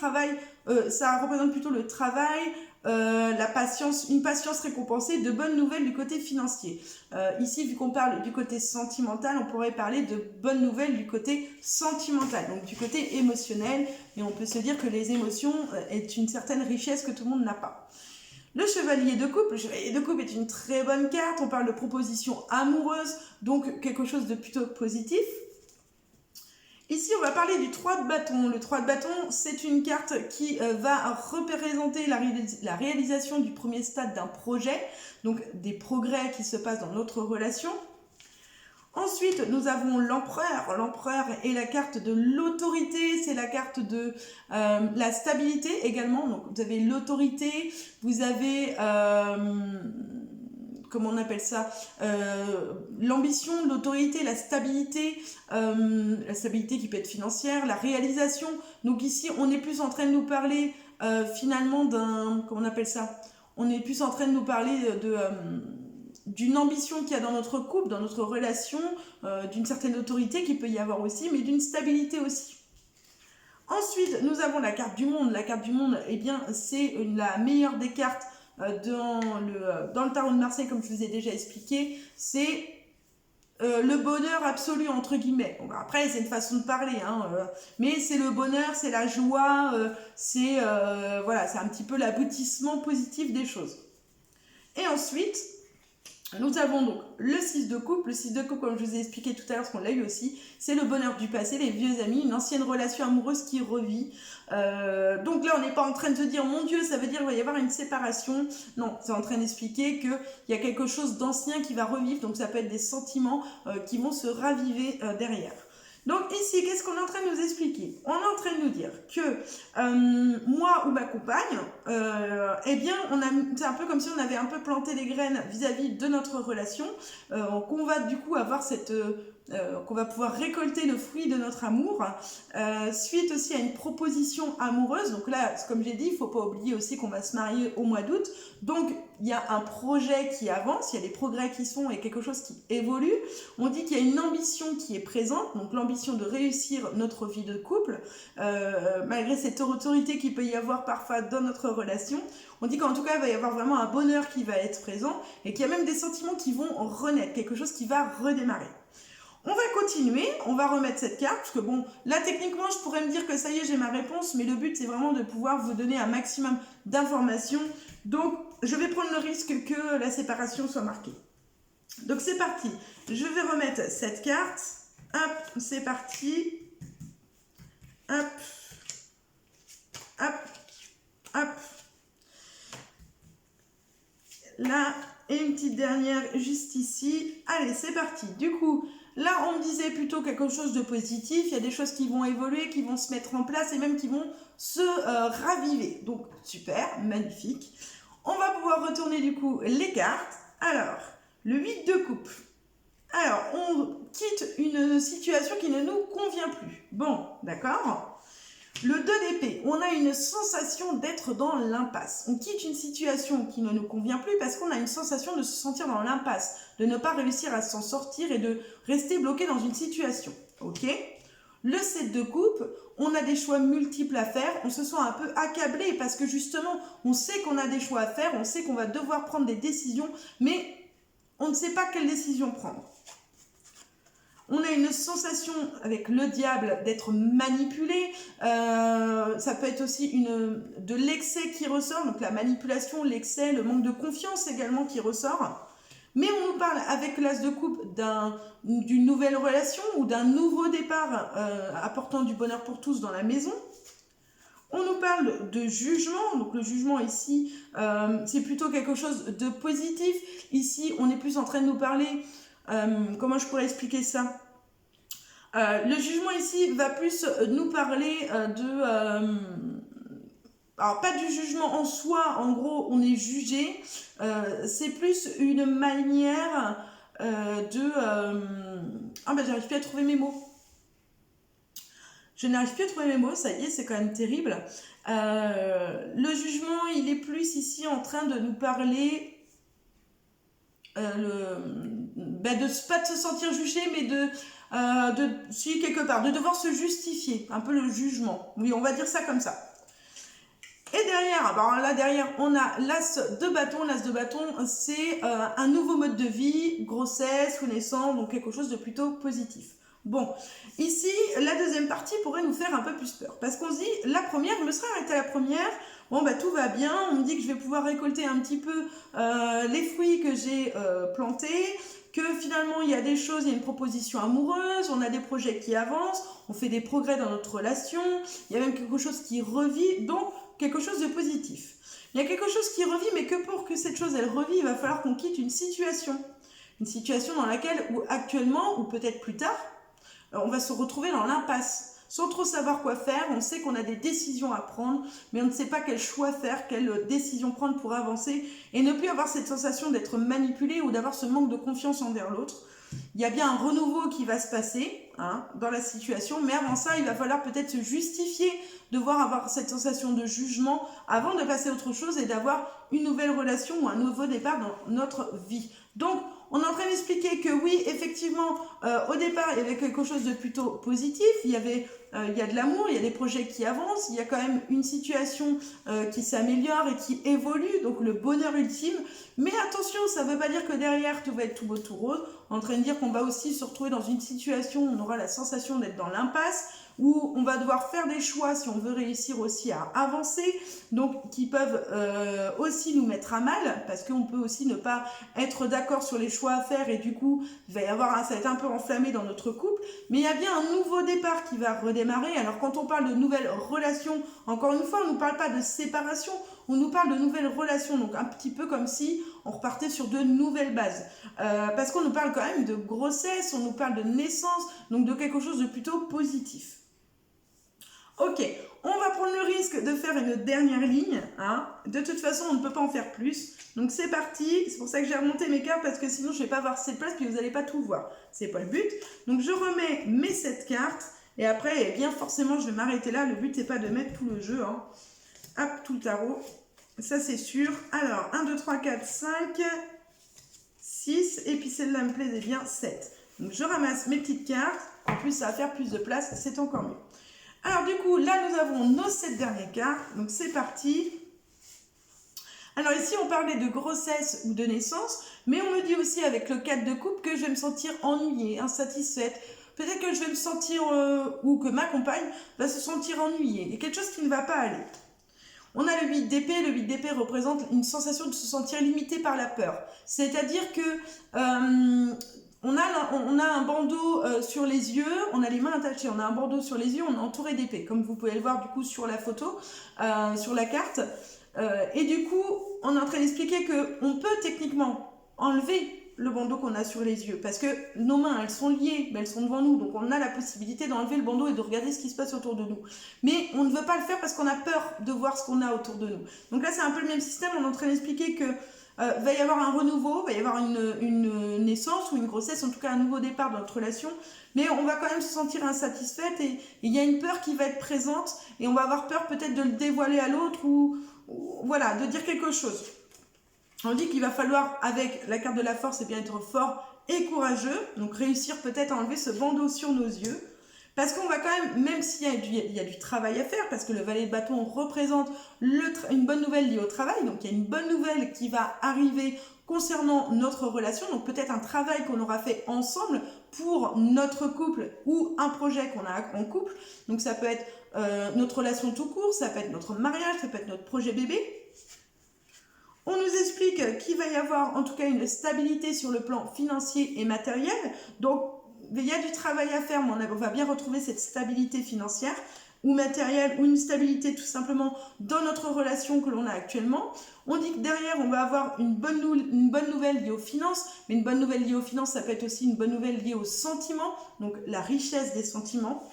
ça représente plutôt le travail, la patience, une patience récompensée, de bonnes nouvelles du côté financier. Ici, vu qu'on parle du côté sentimental, on pourrait parler de bonnes nouvelles du côté sentimental, donc du côté émotionnel, et on peut se dire que les émotions est une certaine richesse que tout le monde n'a pas. Le chevalier de coupe est une très bonne carte, on parle de proposition amoureuse, donc quelque chose de plutôt positif. Ici, on va parler du 3 de bâton. Le 3 de bâton, c'est une carte qui va représenter la réalisation du premier stade d'un projet, donc des progrès qui se passent dans notre relation. Ensuite, nous avons l'empereur. L'empereur est la carte de l'autorité, c'est la carte de la stabilité également. Donc, vous avez l'autorité, vous avez... comment on appelle ça, l'ambition, l'autorité, la stabilité qui peut être financière, la réalisation. Donc ici, on est plus en train de nous parler finalement d'un, comment on appelle ça, on est plus en train de nous parler d'une ambition qu'il y a dans notre couple, dans notre relation, d'une certaine autorité qu'il peut y avoir aussi, mais d'une stabilité aussi. Ensuite, nous avons la carte du monde. La carte du monde, eh bien, c'est la meilleure des cartes dans le tarot de Marseille, comme je vous ai déjà expliqué. C'est le bonheur absolu, entre guillemets. Bon, après, c'est une façon de parler, mais c'est le bonheur, c'est la joie, voilà, c'est un petit peu l'aboutissement positif des choses. Et ensuite, nous avons donc le 6 de coupe. Le 6 de coupe, comme je vous ai expliqué tout à l'heure, parce qu'on l'a eu aussi, c'est le bonheur du passé, les vieux amis, une ancienne relation amoureuse qui revit. Donc là, on n'est pas en train de se dire, mon Dieu, ça veut dire qu'il va y avoir une séparation. Non, c'est en train d'expliquer qu'il y a quelque chose d'ancien qui va revivre, donc ça peut être des sentiments qui vont se raviver derrière. Donc ici, qu'est-ce qu'on est en train de nous expliquer? On est en train de nous dire que moi ou ma compagne, eh bien, c'est un peu comme si on avait un peu planté les graines vis-à-vis de notre relation, qu'on va du coup avoir qu'on va pouvoir récolter le fruit de notre amour, suite aussi à une proposition amoureuse. Donc là, comme j'ai dit, il ne faut pas oublier aussi qu'on va se marier au mois d'août. Donc, il y a un projet qui avance, il y a des progrès qui sont et quelque chose qui évolue. On dit qu'il y a une ambition qui est présente, donc l'ambition de réussir notre vie de couple, malgré cette autorité qu'il peut y avoir parfois dans notre relation. On dit qu'en tout cas, il va y avoir vraiment un bonheur qui va être présent et qu'il y a même des sentiments qui vont renaître, quelque chose qui va redémarrer. On va continuer, on va remettre cette carte, parce que bon, là techniquement je pourrais me dire que ça y est, j'ai ma réponse, mais le but c'est vraiment de pouvoir vous donner un maximum d'informations. Donc je vais prendre le risque que la séparation soit marquée. Donc c'est parti, je vais remettre cette carte, hop, c'est parti, hop, hop, hop. Là, et une petite dernière juste ici. Allez, c'est parti. Du coup, là, on me disait plutôt quelque chose de positif. Il y a des choses qui vont évoluer, qui vont se mettre en place et même qui vont se raviver. Donc, super, magnifique. On va pouvoir retourner du coup les cartes. Alors, le 8 de coupe. Alors, on quitte une situation qui ne nous convient plus. Bon, d'accord ? Le 2 d'épée, on a une sensation d'être dans l'impasse. On quitte une situation qui ne nous convient plus parce qu'on a une sensation de se sentir dans l'impasse, de ne pas réussir à s'en sortir et de rester bloqué dans une situation. Ok ? Le 7 de coupe, on a des choix multiples à faire, on se sent un peu accablé parce que justement, on sait qu'on a des choix à faire, on sait qu'on va devoir prendre des décisions, mais on ne sait pas quelle décision prendre. On a une sensation avec le diable d'être manipulé, ça peut être aussi de l'excès qui ressort, donc la manipulation, l'excès, le manque de confiance également qui ressort. mais on nous parle avec l'as de coupe d'une nouvelle relation ou d'un nouveau départ apportant du bonheur pour tous dans la maison. On nous parle de jugement, donc le jugement ici, c'est plutôt quelque chose de positif. Ici, on est plus en train de nous parler, comment je pourrais expliquer ça ? Le jugement ici va plus nous parler alors pas du jugement en soi, en gros on est jugé, c'est plus une manière ah ben j'arrive plus à trouver mes mots. Je n'arrive plus à trouver mes mots, ça y est, c'est quand même terrible. Le jugement, il est plus ici en train de nous parler pas de se sentir jugé, mais si quelque part, de devoir se justifier, un peu le jugement. Oui, on va dire ça comme ça. Et derrière, là derrière, on a l'as de bâton. L'as de bâton, c'est un nouveau mode de vie, grossesse, naissance, donc quelque chose de plutôt positif. Bon, ici, la deuxième partie pourrait nous faire un peu plus peur. Parce qu'on se dit, la première, je me serais arrêtée à la première, bon bah tout va bien, on me dit que je vais pouvoir récolter un petit peu les fruits que j'ai plantés, que finalement il y a des choses, il y a une proposition amoureuse, on a des projets qui avancent, on fait des progrès dans notre relation, il y a même quelque chose qui revit, donc quelque chose de positif. Il y a quelque chose qui revit, mais que pour que cette chose elle revit, il va falloir qu'on quitte une situation dans laquelle, ou actuellement, ou peut-être plus tard, on va se retrouver dans l'impasse, sans trop savoir quoi faire. On sait qu'on a des décisions à prendre, mais on ne sait pas quel choix faire, quelle décision prendre pour avancer, et ne plus avoir cette sensation d'être manipulé ou d'avoir ce manque de confiance envers l'autre. Il y a bien un renouveau qui va se passer dans la situation, mais avant ça, il va falloir peut-être se justifier, devoir avoir cette sensation de jugement avant de passer à autre chose et d'avoir une nouvelle relation ou un nouveau départ dans notre vie. Donc, on est en train d'expliquer que oui, effectivement, au départ, il y avait quelque chose de plutôt positif. Il y a de l'amour, il y a des projets qui avancent, il y a quand même une situation qui s'améliore et qui évolue, donc le bonheur ultime. Mais attention, ça ne veut pas dire que derrière, tout va être tout beau, tout rose. On est en train de dire qu'on va aussi se retrouver dans une situation où on aura la sensation d'être dans l'impasse, où on va devoir faire des choix si on veut réussir aussi à avancer, donc qui peuvent aussi nous mettre à mal, parce qu'on peut aussi ne pas être d'accord sur les choix à faire, et du coup, ça va être un peu enflammé dans notre couple, mais il y a bien un nouveau départ qui va redémarrer. Alors quand on parle de nouvelles relations, encore une fois, on ne nous parle pas de séparation, on nous parle de nouvelles relations, donc un petit peu comme si on repartait sur de nouvelles bases. Parce qu'on nous parle quand même de grossesse, on nous parle de naissance, donc de quelque chose de plutôt positif. Ok, on va prendre le risque de faire une dernière ligne. De toute façon, on ne peut pas en faire plus. Donc c'est parti. C'est pour ça que j'ai remonté mes cartes, parce que sinon je ne vais pas avoir cette place, puis vous n'allez pas tout voir. C'est pas le but. Donc je remets mes 7 cartes. Et après, eh bien forcément, je vais m'arrêter là. Le but, c'est pas de mettre tout le jeu. Hop, tout le tarot. Ça, c'est sûr. Alors, 1, 2, 3, 4, 5, 6. Et puis celle-là me plaisait bien, 7. Donc je ramasse mes petites cartes. En plus, ça va faire plus de place. C'est encore mieux. Alors du coup, là, nous avons nos 7 dernières cartes. Donc c'est parti. Alors ici, on parlait de grossesse ou de naissance. Mais on me dit aussi avec le 4 de coupe que je vais me sentir ennuyée, insatisfaite. Peut-être que je vais me sentir, ou que ma compagne va se sentir ennuyée. Il y a quelque chose qui ne va pas aller. On a le 8 d'épée. Le 8 d'épée représente une sensation de se sentir limité par la peur. C'est-à-dire que on a un bandeau sur les yeux, on a les mains attachées, on a un bandeau sur les yeux, on est entouré d'épée, comme vous pouvez le voir du coup sur la photo, sur la carte. Et du coup, on est en train d'expliquer qu'on peut techniquement enlever le bandeau qu'on a sur les yeux, parce que nos mains, elles sont liées, mais elles sont devant nous, donc on a la possibilité d'enlever le bandeau et de regarder ce qui se passe autour de nous. Mais on ne veut pas le faire parce qu'on a peur de voir ce qu'on a autour de nous. Donc là, c'est un peu le même système, on est en train d'expliquer que va y avoir un renouveau, va y avoir une naissance ou une grossesse, en tout cas un nouveau départ dans notre relation, mais on va quand même se sentir insatisfaite, et il y a une peur qui va être présente, et on va avoir peur peut-être de le dévoiler à l'autre, ou voilà, de dire quelque chose. On dit qu'il va falloir, avec la carte de la force, bien être fort et courageux, donc réussir peut-être à enlever ce bandeau sur nos yeux, parce qu'on va quand même s'il y a du travail à faire, parce que le valet de bâton représente une bonne nouvelle liée au travail, donc il y a une bonne nouvelle qui va arriver concernant notre relation, donc peut-être un travail qu'on aura fait ensemble pour notre couple ou un projet qu'on a en couple, donc ça peut être notre relation tout court, ça peut être notre mariage, ça peut être notre projet bébé. On nous explique explique qu'il va y avoir en tout cas une stabilité sur le plan financier et matériel. Donc, il y a du travail à faire, mais on va bien retrouver cette stabilité financière ou matérielle, ou une stabilité tout simplement dans notre relation que l'on a actuellement. On dit que derrière, on va avoir une bonne nouvelle liée aux finances, mais une bonne nouvelle liée aux finances, ça peut être aussi une bonne nouvelle liée aux sentiments, donc la richesse des sentiments,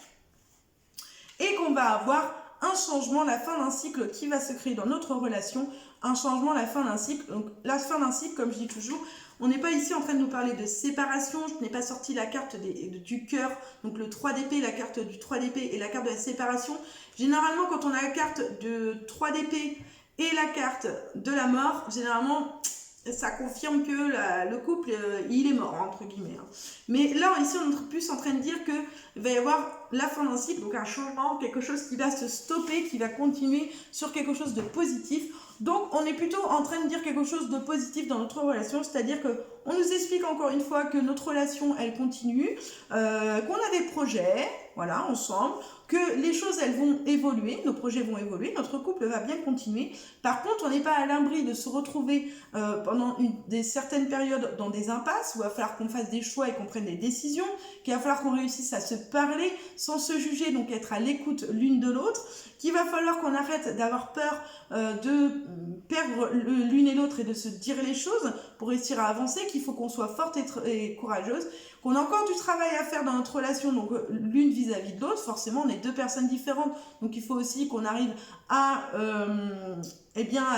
et qu'on va avoir un changement, la fin d'un cycle qui va se créer dans notre relation, un changement, la fin d'un cycle. Donc la fin d'un cycle, comme je dis toujours, on n'est pas ici en train de nous parler de séparation, je n'ai pas sorti la carte du cœur, donc le 3 d'épée, la carte du 3 d'épée et la carte de la séparation. Généralement, quand on a la carte de 3 d'épée et la carte de la mort, généralement, ça confirme que le couple, il est mort, entre guillemets. Mais là, ici, on est plus en train de dire qu'il va y avoir la fin d'un cycle, donc un changement, quelque chose qui va se stopper, qui va continuer sur quelque chose de positif. Donc, on est plutôt en train de dire quelque chose de positif dans notre relation, c'est-à-dire qu'on nous explique encore une fois que notre relation, elle continue, qu'on a des projets, voilà, ensemble, que les choses, elles vont évoluer, nos projets vont évoluer, notre couple va bien continuer. Par contre, on n'est pas à l'abri de se retrouver pendant certaines périodes dans des impasses où il va falloir qu'on fasse des choix et qu'on prenne des décisions, qu'il va falloir qu'on réussisse à se parler sans se juger, donc être à l'écoute l'une de l'autre, qu'il va falloir qu'on arrête d'avoir peur de perdre l'une et l'autre et de se dire les choses pour réussir à avancer, qu'il faut qu'on soit forte et courageuse, qu'on a encore du travail à faire dans notre relation, donc l'une vis-à-vis de l'autre. Forcément, on est deux personnes différentes, donc il faut aussi qu'on arrive à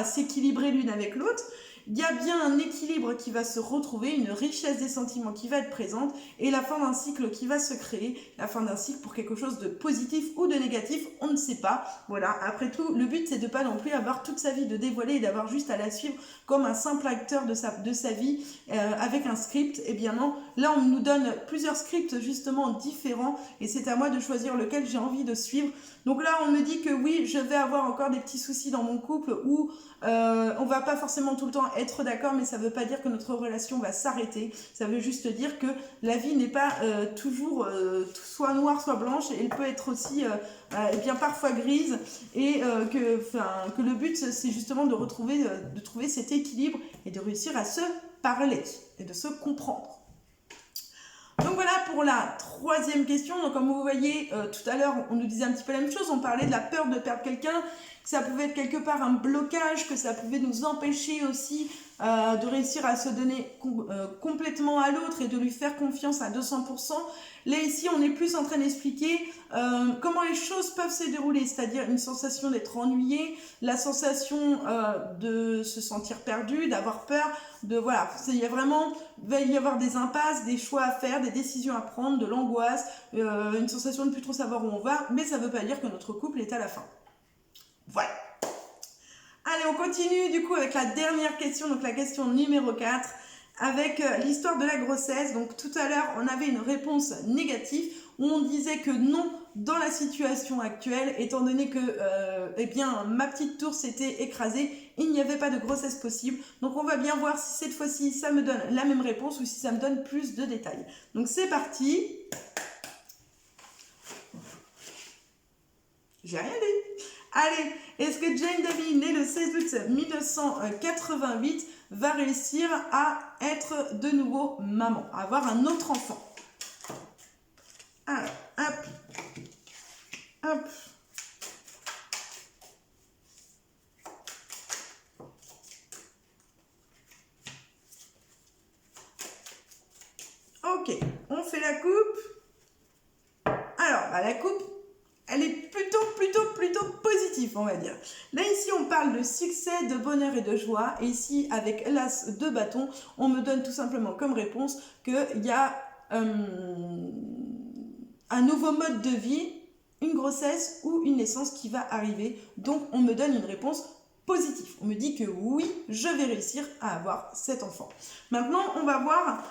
s'équilibrer l'une avec l'autre. Il y a bien un équilibre qui va se retrouver, une richesse des sentiments qui va être présente et la fin d'un cycle qui va se créer, la fin d'un cycle pour quelque chose de positif ou de négatif, on ne sait pas. Voilà, après tout, le but c'est de pas non plus avoir toute sa vie de dévoiler et d'avoir juste à la suivre comme un simple acteur de sa vie avec un script. Eh bien non, là on nous donne plusieurs scripts justement différents et c'est à moi de choisir lequel j'ai envie de suivre. Donc là on me dit que oui, je vais avoir encore des petits soucis dans mon couple où on va pas forcément tout le temps être d'accord, mais ça veut pas dire que notre relation va s'arrêter. Ça veut juste dire que la vie n'est pas toujours soit noire soit blanche, et elle peut être aussi parfois grise, et que le but c'est justement de trouver cet équilibre et de réussir à se parler et de se comprendre. Donc voilà pour la troisième question. Donc comme vous voyez, tout à l'heure, on nous disait un petit peu la même chose. On parlait de la peur de perdre quelqu'un, que ça pouvait être quelque part un blocage, que ça pouvait nous empêcher aussi de réussir à se donner complètement à l'autre et de lui faire confiance à 200%. Là, ici, on est plus en train d'expliquer comment les choses peuvent se dérouler, c'est-à-dire une sensation d'être ennuyé, la sensation de se sentir perdu, d'avoir peur, il va y avoir des impasses, des choix à faire, des décisions à prendre, de l'angoisse, une sensation de ne plus trop savoir où on va, mais ça ne veut pas dire que notre couple est à la fin. Voilà. Allez, on continue du coup avec la dernière question, donc la question numéro 4, avec l'histoire de la grossesse. Donc tout à l'heure, on avait une réponse négative où on disait que non dans la situation actuelle, étant donné que ma petite tour s'était écrasée, il n'y avait pas de grossesse possible. Donc on va bien voir si cette fois-ci ça me donne la même réponse ou si ça me donne plus de détails. Donc c'est parti. J'ai rien dit. Allez, est-ce que Jane Davy, née le 16 août 1988, va réussir à être de nouveau maman, à avoir un autre enfant? Alors, hop. Ok, on fait la coupe. Alors, la coupe, elle est plutôt positive, on va dire. Là, ici, on parle de succès, de bonheur et de joie. Et ici, avec l'as de bâton, on me donne tout simplement comme réponse qu'il y a un nouveau mode de vie, une grossesse ou une naissance qui va arriver. Donc, on me donne une réponse positive. On me dit que oui, je vais réussir à avoir cet enfant. Maintenant, on va voir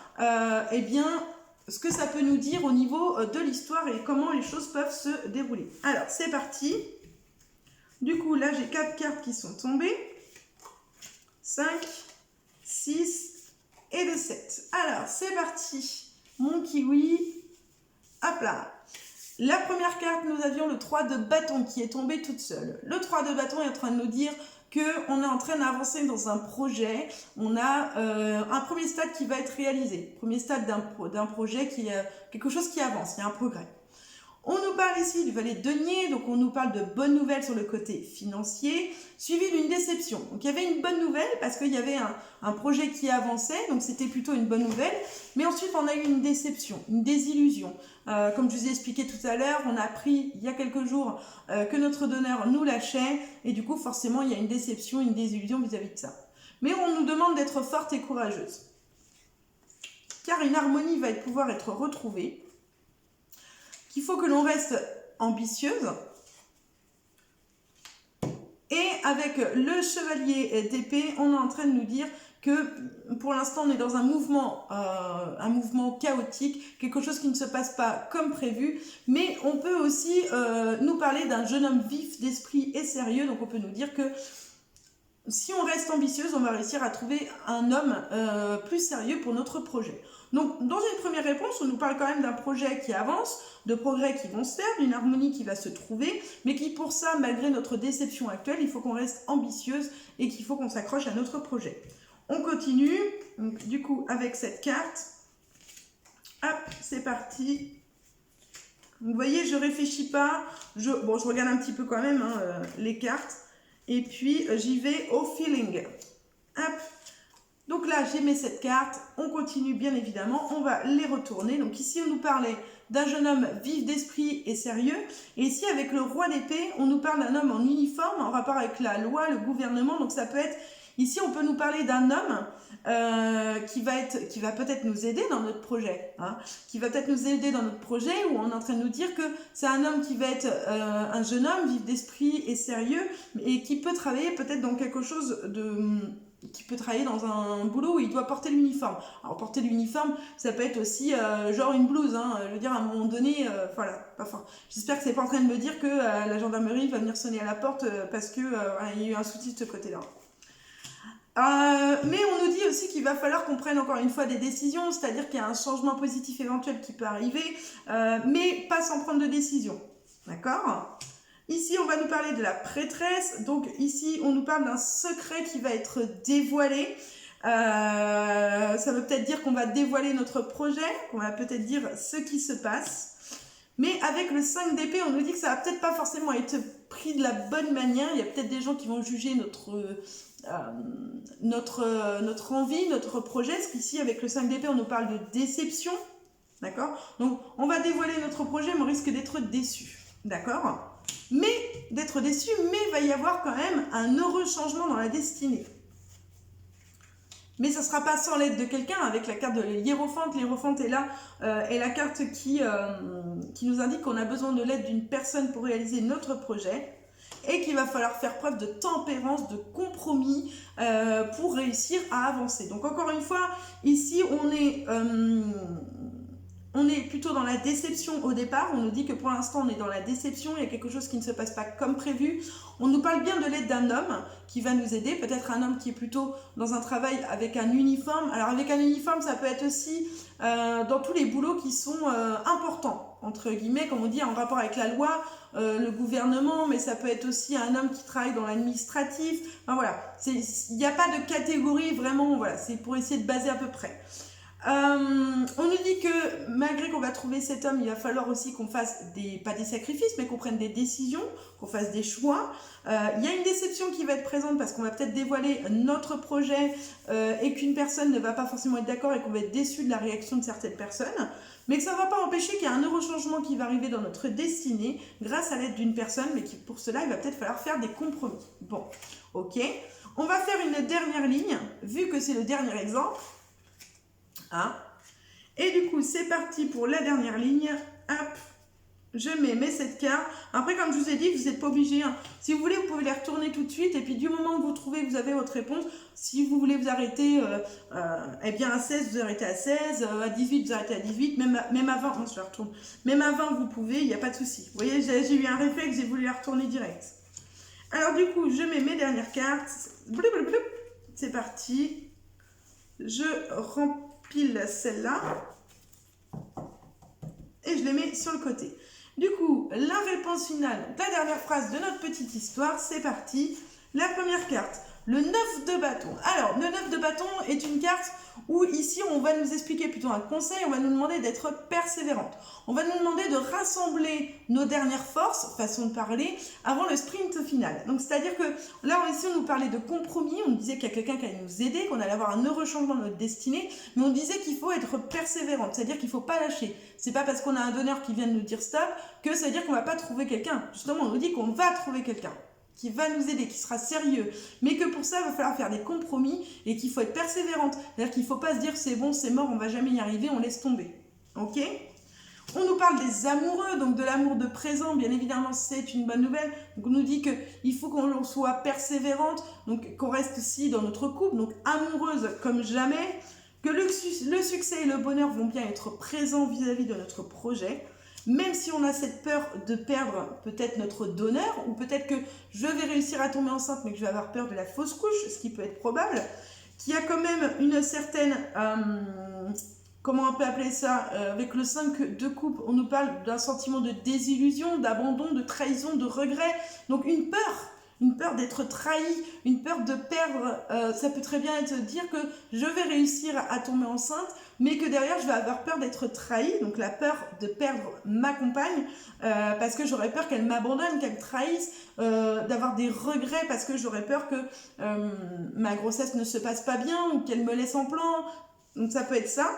ce que ça peut nous dire au niveau de l'histoire et comment les choses peuvent se dérouler. Alors, c'est parti. Du coup, là, j'ai 4 cartes qui sont tombées. 5, 6 et le 7. Alors, c'est parti. Mon kiwi. Hop là. La première carte, nous avions le 3 de bâton qui est tombé toute seule. Le 3 de bâton est en train de nous dire qu'on est en train d'avancer dans un projet. On a un premier stade qui va être réalisé. Premier stade d'un projet qui est quelque chose qui avance, il y a un progrès. On nous parle ici du valet de denier, donc on nous parle de bonnes nouvelles sur le côté financier, suivi d'une déception. Donc il y avait une bonne nouvelle parce qu'il y avait un projet qui avançait, donc c'était plutôt une bonne nouvelle. Mais ensuite on a eu une déception, une désillusion. Comme je vous ai expliqué tout à l'heure, on a appris il y a quelques jours que notre donneur nous lâchait et du coup forcément il y a une déception, une désillusion vis-à-vis de ça. Mais on nous demande d'être forte et courageuse. Car une harmonie va pouvoir être retrouvée. Il faut que l'on reste ambitieuse. Et avec le chevalier d'épée, on est en train de nous dire que pour l'instant on est dans un mouvement chaotique, quelque chose qui ne se passe pas comme prévu, mais on peut aussi nous parler d'un jeune homme vif d'esprit et sérieux, donc on peut nous dire que si on reste ambitieuse, on va réussir à trouver un homme plus sérieux pour notre projet. Donc, dans une première réponse, on nous parle quand même d'un projet qui avance, de progrès qui vont se faire, d'une harmonie qui va se trouver, mais qui pour ça, malgré notre déception actuelle, il faut qu'on reste ambitieuse et qu'il faut qu'on s'accroche à notre projet. On continue, donc, du coup, avec cette carte. Hop, c'est parti. Vous voyez, je réfléchis pas. Je regarde un petit peu quand même les cartes. Et puis, j'y vais au feeling. Hop. Donc là, j'ai mis cette carte. On continue, bien évidemment. On va les retourner. Donc ici, on nous parlait d'un jeune homme vif d'esprit et sérieux. Et ici, avec le roi d'épée, on nous parle d'un homme en uniforme, en rapport avec la loi, le gouvernement. Donc ça peut être... Ici, on peut nous parler d'un homme qui va peut-être nous aider dans notre projet. Qui va peut-être nous aider dans notre projet, où on est en train de nous dire que c'est un homme qui va être un jeune homme vif d'esprit et sérieux, et qui peut travailler peut-être dans quelque chose qui peut travailler dans un boulot où il doit porter l'uniforme. Alors porter l'uniforme, ça peut être aussi genre une blouse. Je veux dire, à un moment donné, voilà. Enfin, j'espère que c'est pas en train de me dire que la gendarmerie va venir sonner à la porte parce que il y a eu un souci de ce côté-là. Mais on nous dit aussi qu'il va falloir qu'on prenne encore une fois des décisions, c'est-à-dire qu'il y a un changement positif éventuel qui peut arriver, mais pas sans prendre de décision. D'accord ? Ici, on va nous parler de la prêtresse. Donc ici, on nous parle d'un secret qui va être dévoilé. Ça veut peut-être dire qu'on va dévoiler notre projet, qu'on va peut-être dire ce qui se passe. Mais avec le 5 d'épée, on nous dit que ça va peut-être pas forcément être pris de la bonne manière. Il y a peut-être des gens qui vont juger notre envie, notre projet. Parce qu'ici, avec le 5 d'épée, on nous parle de déception. D'accord ? Donc, on va dévoiler notre projet, mais on risque d'être déçu. D'accord ? Mais d'être déçu, mais il va y avoir quand même un heureux changement dans la destinée. Mais ça ne sera pas sans l'aide de quelqu'un, avec la carte de l'hiérophante. L'hiérophante est là, est la carte qui nous indique qu'on a besoin de l'aide d'une personne pour réaliser notre projet et qu'il va falloir faire preuve de tempérance, de compromis pour réussir à avancer. Donc encore une fois, ici on est plutôt dans la déception au départ. On nous dit que pour l'instant, on est dans la déception. Il y a quelque chose qui ne se passe pas comme prévu. On nous parle bien de l'aide d'un homme qui va nous aider. Peut-être un homme qui est plutôt dans un travail avec un uniforme. Alors, avec un uniforme, ça peut être aussi dans tous les boulots qui sont importants, entre guillemets, comme on dit, en rapport avec la loi, le gouvernement. Mais ça peut être aussi un homme qui travaille dans l'administratif. Enfin, voilà. Il n'y a pas de catégorie vraiment. Voilà. C'est pour essayer de baser à peu près. On nous dit que malgré qu'on va trouver cet homme, il va falloir aussi qu'on fasse pas des sacrifices, mais qu'on prenne des décisions, qu'on fasse des choix. Il y a une déception qui va être présente parce qu'on va peut-être dévoiler notre projet et qu'une personne ne va pas forcément être d'accord et qu'on va être déçu de la réaction de certaines personnes. Mais que ça ne va pas empêcher qu'il y ait un heureux changement qui va arriver dans notre destinée grâce à l'aide d'une personne, mais pour cela, il va peut-être falloir faire des compromis. Bon, ok. On va faire une dernière ligne, vu que c'est le dernier exemple. Et du coup, c'est parti pour la dernière ligne. Hop, je mets cette carte. Après, comme je vous ai dit, vous n'êtes pas obligé. Si vous voulez, vous pouvez les retourner tout de suite. Et puis, du moment que vous trouvez que vous avez votre réponse, si vous voulez vous arrêter eh bien à 16, vous arrêtez à 16. À 18, vous arrêtez à 18. Même à 20, non, je la retourne. Même à 20, vous pouvez, il n'y a pas de souci. Vous voyez, j'ai eu un réflexe, j'ai voulu la retourner direct. Alors, du coup, je mets mes dernières cartes. C'est parti. Je remplis celle-là et je les mets sur le côté. Du coup, la réponse finale, la dernière phrase de notre petite histoire, c'est parti. La première carte, le 9 de bâton. Alors, le 9 de bâton est une carte où ici, on va nous expliquer plutôt un conseil, on va nous demander d'être persévérante. On va nous demander de rassembler nos dernières forces, façon de parler, avant le sprint final. Donc, c'est-à-dire que là, ici, on nous parlait de compromis, on nous disait qu'il y a quelqu'un qui allait nous aider, qu'on allait avoir un heureux changement de notre destinée, mais on disait qu'il faut être persévérante, c'est-à-dire qu'il ne faut pas lâcher. C'est pas parce qu'on a un donneur qui vient de nous dire stop que ça veut dire qu'on ne va pas trouver quelqu'un. Justement, on nous dit qu'on va trouver quelqu'un qui va nous aider, qui sera sérieux, mais que pour ça, il va falloir faire des compromis et qu'il faut être persévérante. C'est-à-dire qu'il ne faut pas se dire c'est bon, c'est mort, on ne va jamais y arriver, on laisse tomber. Ok ? On nous parle des amoureux, donc de l'amour de présent, bien évidemment, c'est une bonne nouvelle. Donc on nous dit qu'il faut qu'on soit persévérante, donc qu'on reste aussi dans notre couple, donc amoureuse comme jamais, que le succès et le bonheur vont bien être présents vis-à-vis de notre projet. Même si on a cette peur de perdre peut-être notre donneur, ou peut-être que je vais réussir à tomber enceinte, mais que je vais avoir peur de la fausse couche, ce qui peut être probable, qu'il y a quand même une certaine, comment on peut appeler ça, avec le 5 de coupe, on nous parle d'un sentiment de désillusion, d'abandon, de trahison, de regret, donc une peur d'être trahi, une peur de perdre, ça peut très bien être de dire que je vais réussir à tomber enceinte, mais que derrière je vais avoir peur d'être trahi, donc la peur de perdre ma compagne, parce que j'aurais peur qu'elle m'abandonne, qu'elle trahisse, d'avoir des regrets parce que j'aurais peur que ma grossesse ne se passe pas bien ou qu'elle me laisse en plan, donc ça peut être ça.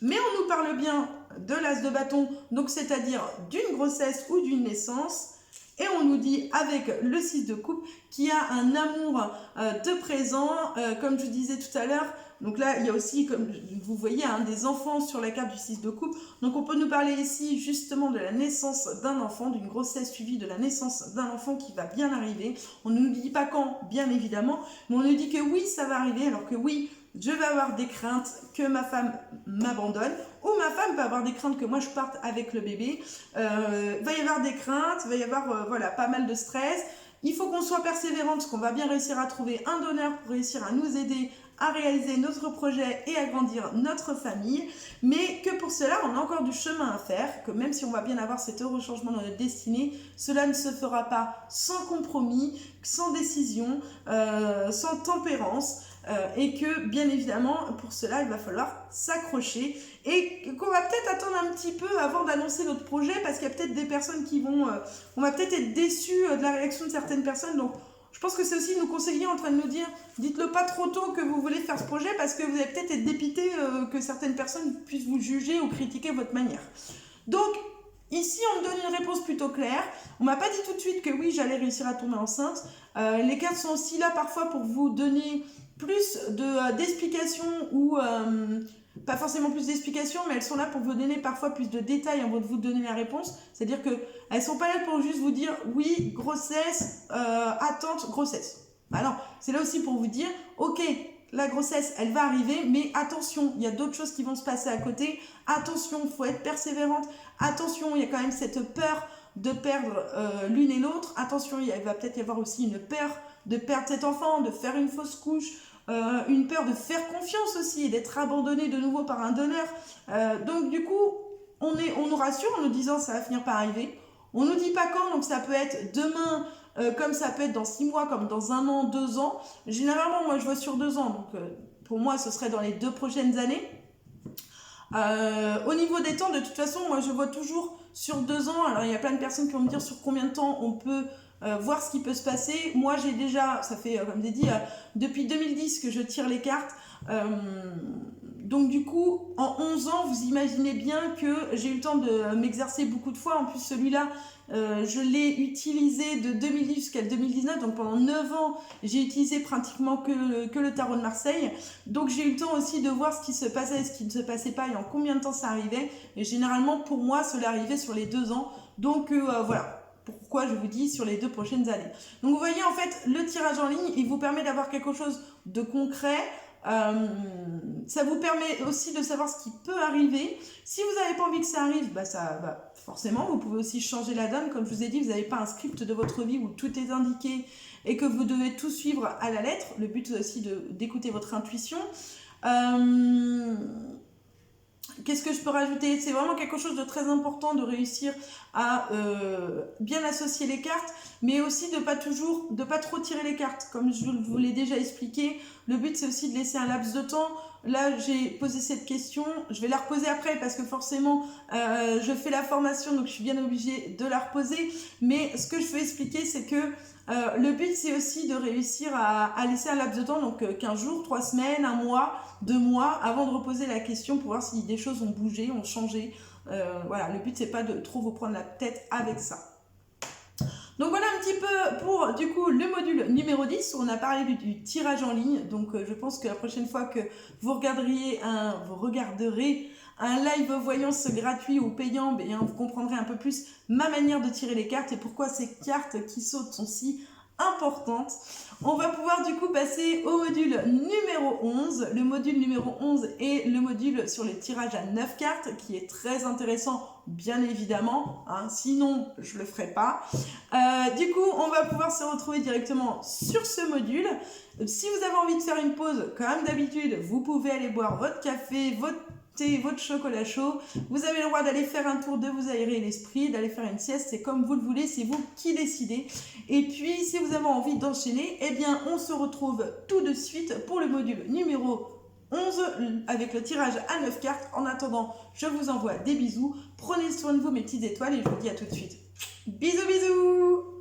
Mais on nous parle bien de l'as de bâton, donc c'est-à-dire d'une grossesse ou d'une naissance. Et on nous dit avec le 6 de coupe qu'il y a un amour de présent, comme je disais tout à l'heure. Donc là, il y a aussi, comme vous voyez, des enfants sur la carte du 6 de coupe. Donc on peut nous parler ici justement de la naissance d'un enfant, d'une grossesse suivie de la naissance d'un enfant qui va bien arriver. On ne nous dit pas quand, bien évidemment, mais on nous dit que oui, ça va arriver, alors que oui, je vais avoir des craintes que ma femme m'abandonne, ou ma femme va avoir des craintes que moi je parte avec le bébé. Va y avoir des craintes, va y avoir voilà, pas mal de stress. Il faut qu'on soit persévérant parce qu'on va bien réussir à trouver un donneur pour réussir à nous aider à réaliser notre projet et à grandir notre famille, mais que pour cela, on a encore du chemin à faire, que même si on va bien avoir cet heureux changement dans notre destinée, cela ne se fera pas sans compromis, sans décision, sans tempérance, et que bien évidemment pour cela il va falloir s'accrocher et qu'on va peut-être attendre un petit peu avant d'annoncer notre projet parce qu'il y a peut-être des personnes qui vont on va peut-être être déçus de la réaction de certaines personnes, donc je pense que c'est aussi nos conseillers en train de nous dire dites-le pas trop tôt que vous voulez faire ce projet parce que vous allez peut-être être dépité que certaines personnes puissent vous juger ou critiquer votre manière. Donc ici, on me donne une réponse plutôt claire. On m'a pas dit tout de suite que oui, j'allais réussir à tomber enceinte. Les cartes sont aussi là parfois pour vous donner plus d'explications ou pas forcément plus d'explications, mais elles sont là pour vous donner parfois plus de détails avant de vous donner la réponse. C'est-à-dire qu'elles sont pas là pour juste vous dire oui, grossesse, attente, grossesse. Bah non, c'est là aussi pour vous dire ok, la grossesse, elle va arriver, mais attention, il y a d'autres choses qui vont se passer à côté. Attention, il faut être persévérante. Attention, il y a quand même cette peur de perdre l'une et l'autre. Attention, il va peut-être y avoir aussi une peur de perdre cet enfant, de faire une fausse couche, une peur de faire confiance aussi et d'être abandonné de nouveau par un donneur. Donc du coup, on nous rassure en nous disant ça va finir par arriver. On nous dit pas quand, donc ça peut être demain, comme ça peut être dans 6 mois, comme dans 1 an, 2 ans. Généralement, moi je vois sur 2 ans, donc pour moi ce serait dans les 2 prochaines années. Au niveau des temps, de toute façon, moi je vois toujours sur 2 ans. Alors il y a plein de personnes qui vont me dire sur combien de temps on peut voir ce qui peut se passer. Moi j'ai déjà, ça fait comme j'ai dit, depuis 2010 que je tire les cartes. Donc du coup, en 11 ans, vous imaginez bien que j'ai eu le temps de m'exercer beaucoup de fois. En plus, celui-là, je l'ai utilisé de 2010 jusqu'à 2019. Donc pendant 9 ans, j'ai utilisé pratiquement que le tarot de Marseille. Donc j'ai eu le temps aussi de voir ce qui se passait et ce qui ne se passait pas et en combien de temps ça arrivait. Et généralement, pour moi, cela arrivait sur les 2 ans. Donc voilà. Pourquoi je vous dis sur les 2 prochaines années. Donc vous voyez, en fait, le tirage en ligne, il vous permet d'avoir quelque chose de concret. Ça vous permet aussi de savoir ce qui peut arriver. Si vous n'avez pas envie que ça arrive, forcément, vous pouvez aussi changer la donne. Comme je vous ai dit, vous n'avez pas un script de votre vie où tout est indiqué et que vous devez tout suivre à la lettre. Le but, c'est aussi d'écouter votre intuition. Qu'est-ce que je peux rajouter? C'est vraiment quelque chose de très important de réussir à bien associer les cartes, mais aussi de pas trop tirer les cartes. Comme je vous l'ai déjà expliqué, le but c'est aussi de laisser un laps de temps. Là, j'ai posé cette question, je vais la reposer après parce que forcément, je fais la formation, donc je suis bien obligée de la reposer. Mais ce que je veux expliquer, c'est que le but, c'est aussi de réussir à laisser un laps de temps, donc 15 jours, 3 semaines, 1 mois, 2 mois, avant de reposer la question pour voir si des choses ont bougé, ont changé. Voilà, le but, c'est pas de trop vous prendre la tête avec ça. Donc voilà un petit peu pour du coup le module numéro 10 où on a parlé du tirage en ligne. Donc je pense que la prochaine fois que vous regarderez un live voyance gratuit ou payant, bien, vous comprendrez un peu plus ma manière de tirer les cartes et pourquoi ces cartes qui sautent sont si importantes. On va pouvoir du coup passer au module numéro 11. Le module numéro 11 est le module sur les tirages à 9 cartes qui est très intéressant bien évidemment, hein, sinon je le ferai pas. Du coup, on va pouvoir se retrouver directement sur ce module. Si vous avez envie de faire une pause, comme d'habitude, vous pouvez aller boire votre café, votre thé, votre chocolat chaud. Vous avez le droit d'aller faire un tour, de vous aérer l'esprit, d'aller faire une sieste, c'est comme vous le voulez, c'est vous qui décidez. Et puis, si vous avez envie d'enchaîner, eh bien, on se retrouve tout de suite pour le module numéro 11 avec le tirage à 9 cartes. En attendant, je vous envoie des bisous. Prenez soin de vous, mes petites étoiles, et je vous dis à tout de suite. Bisous, bisous!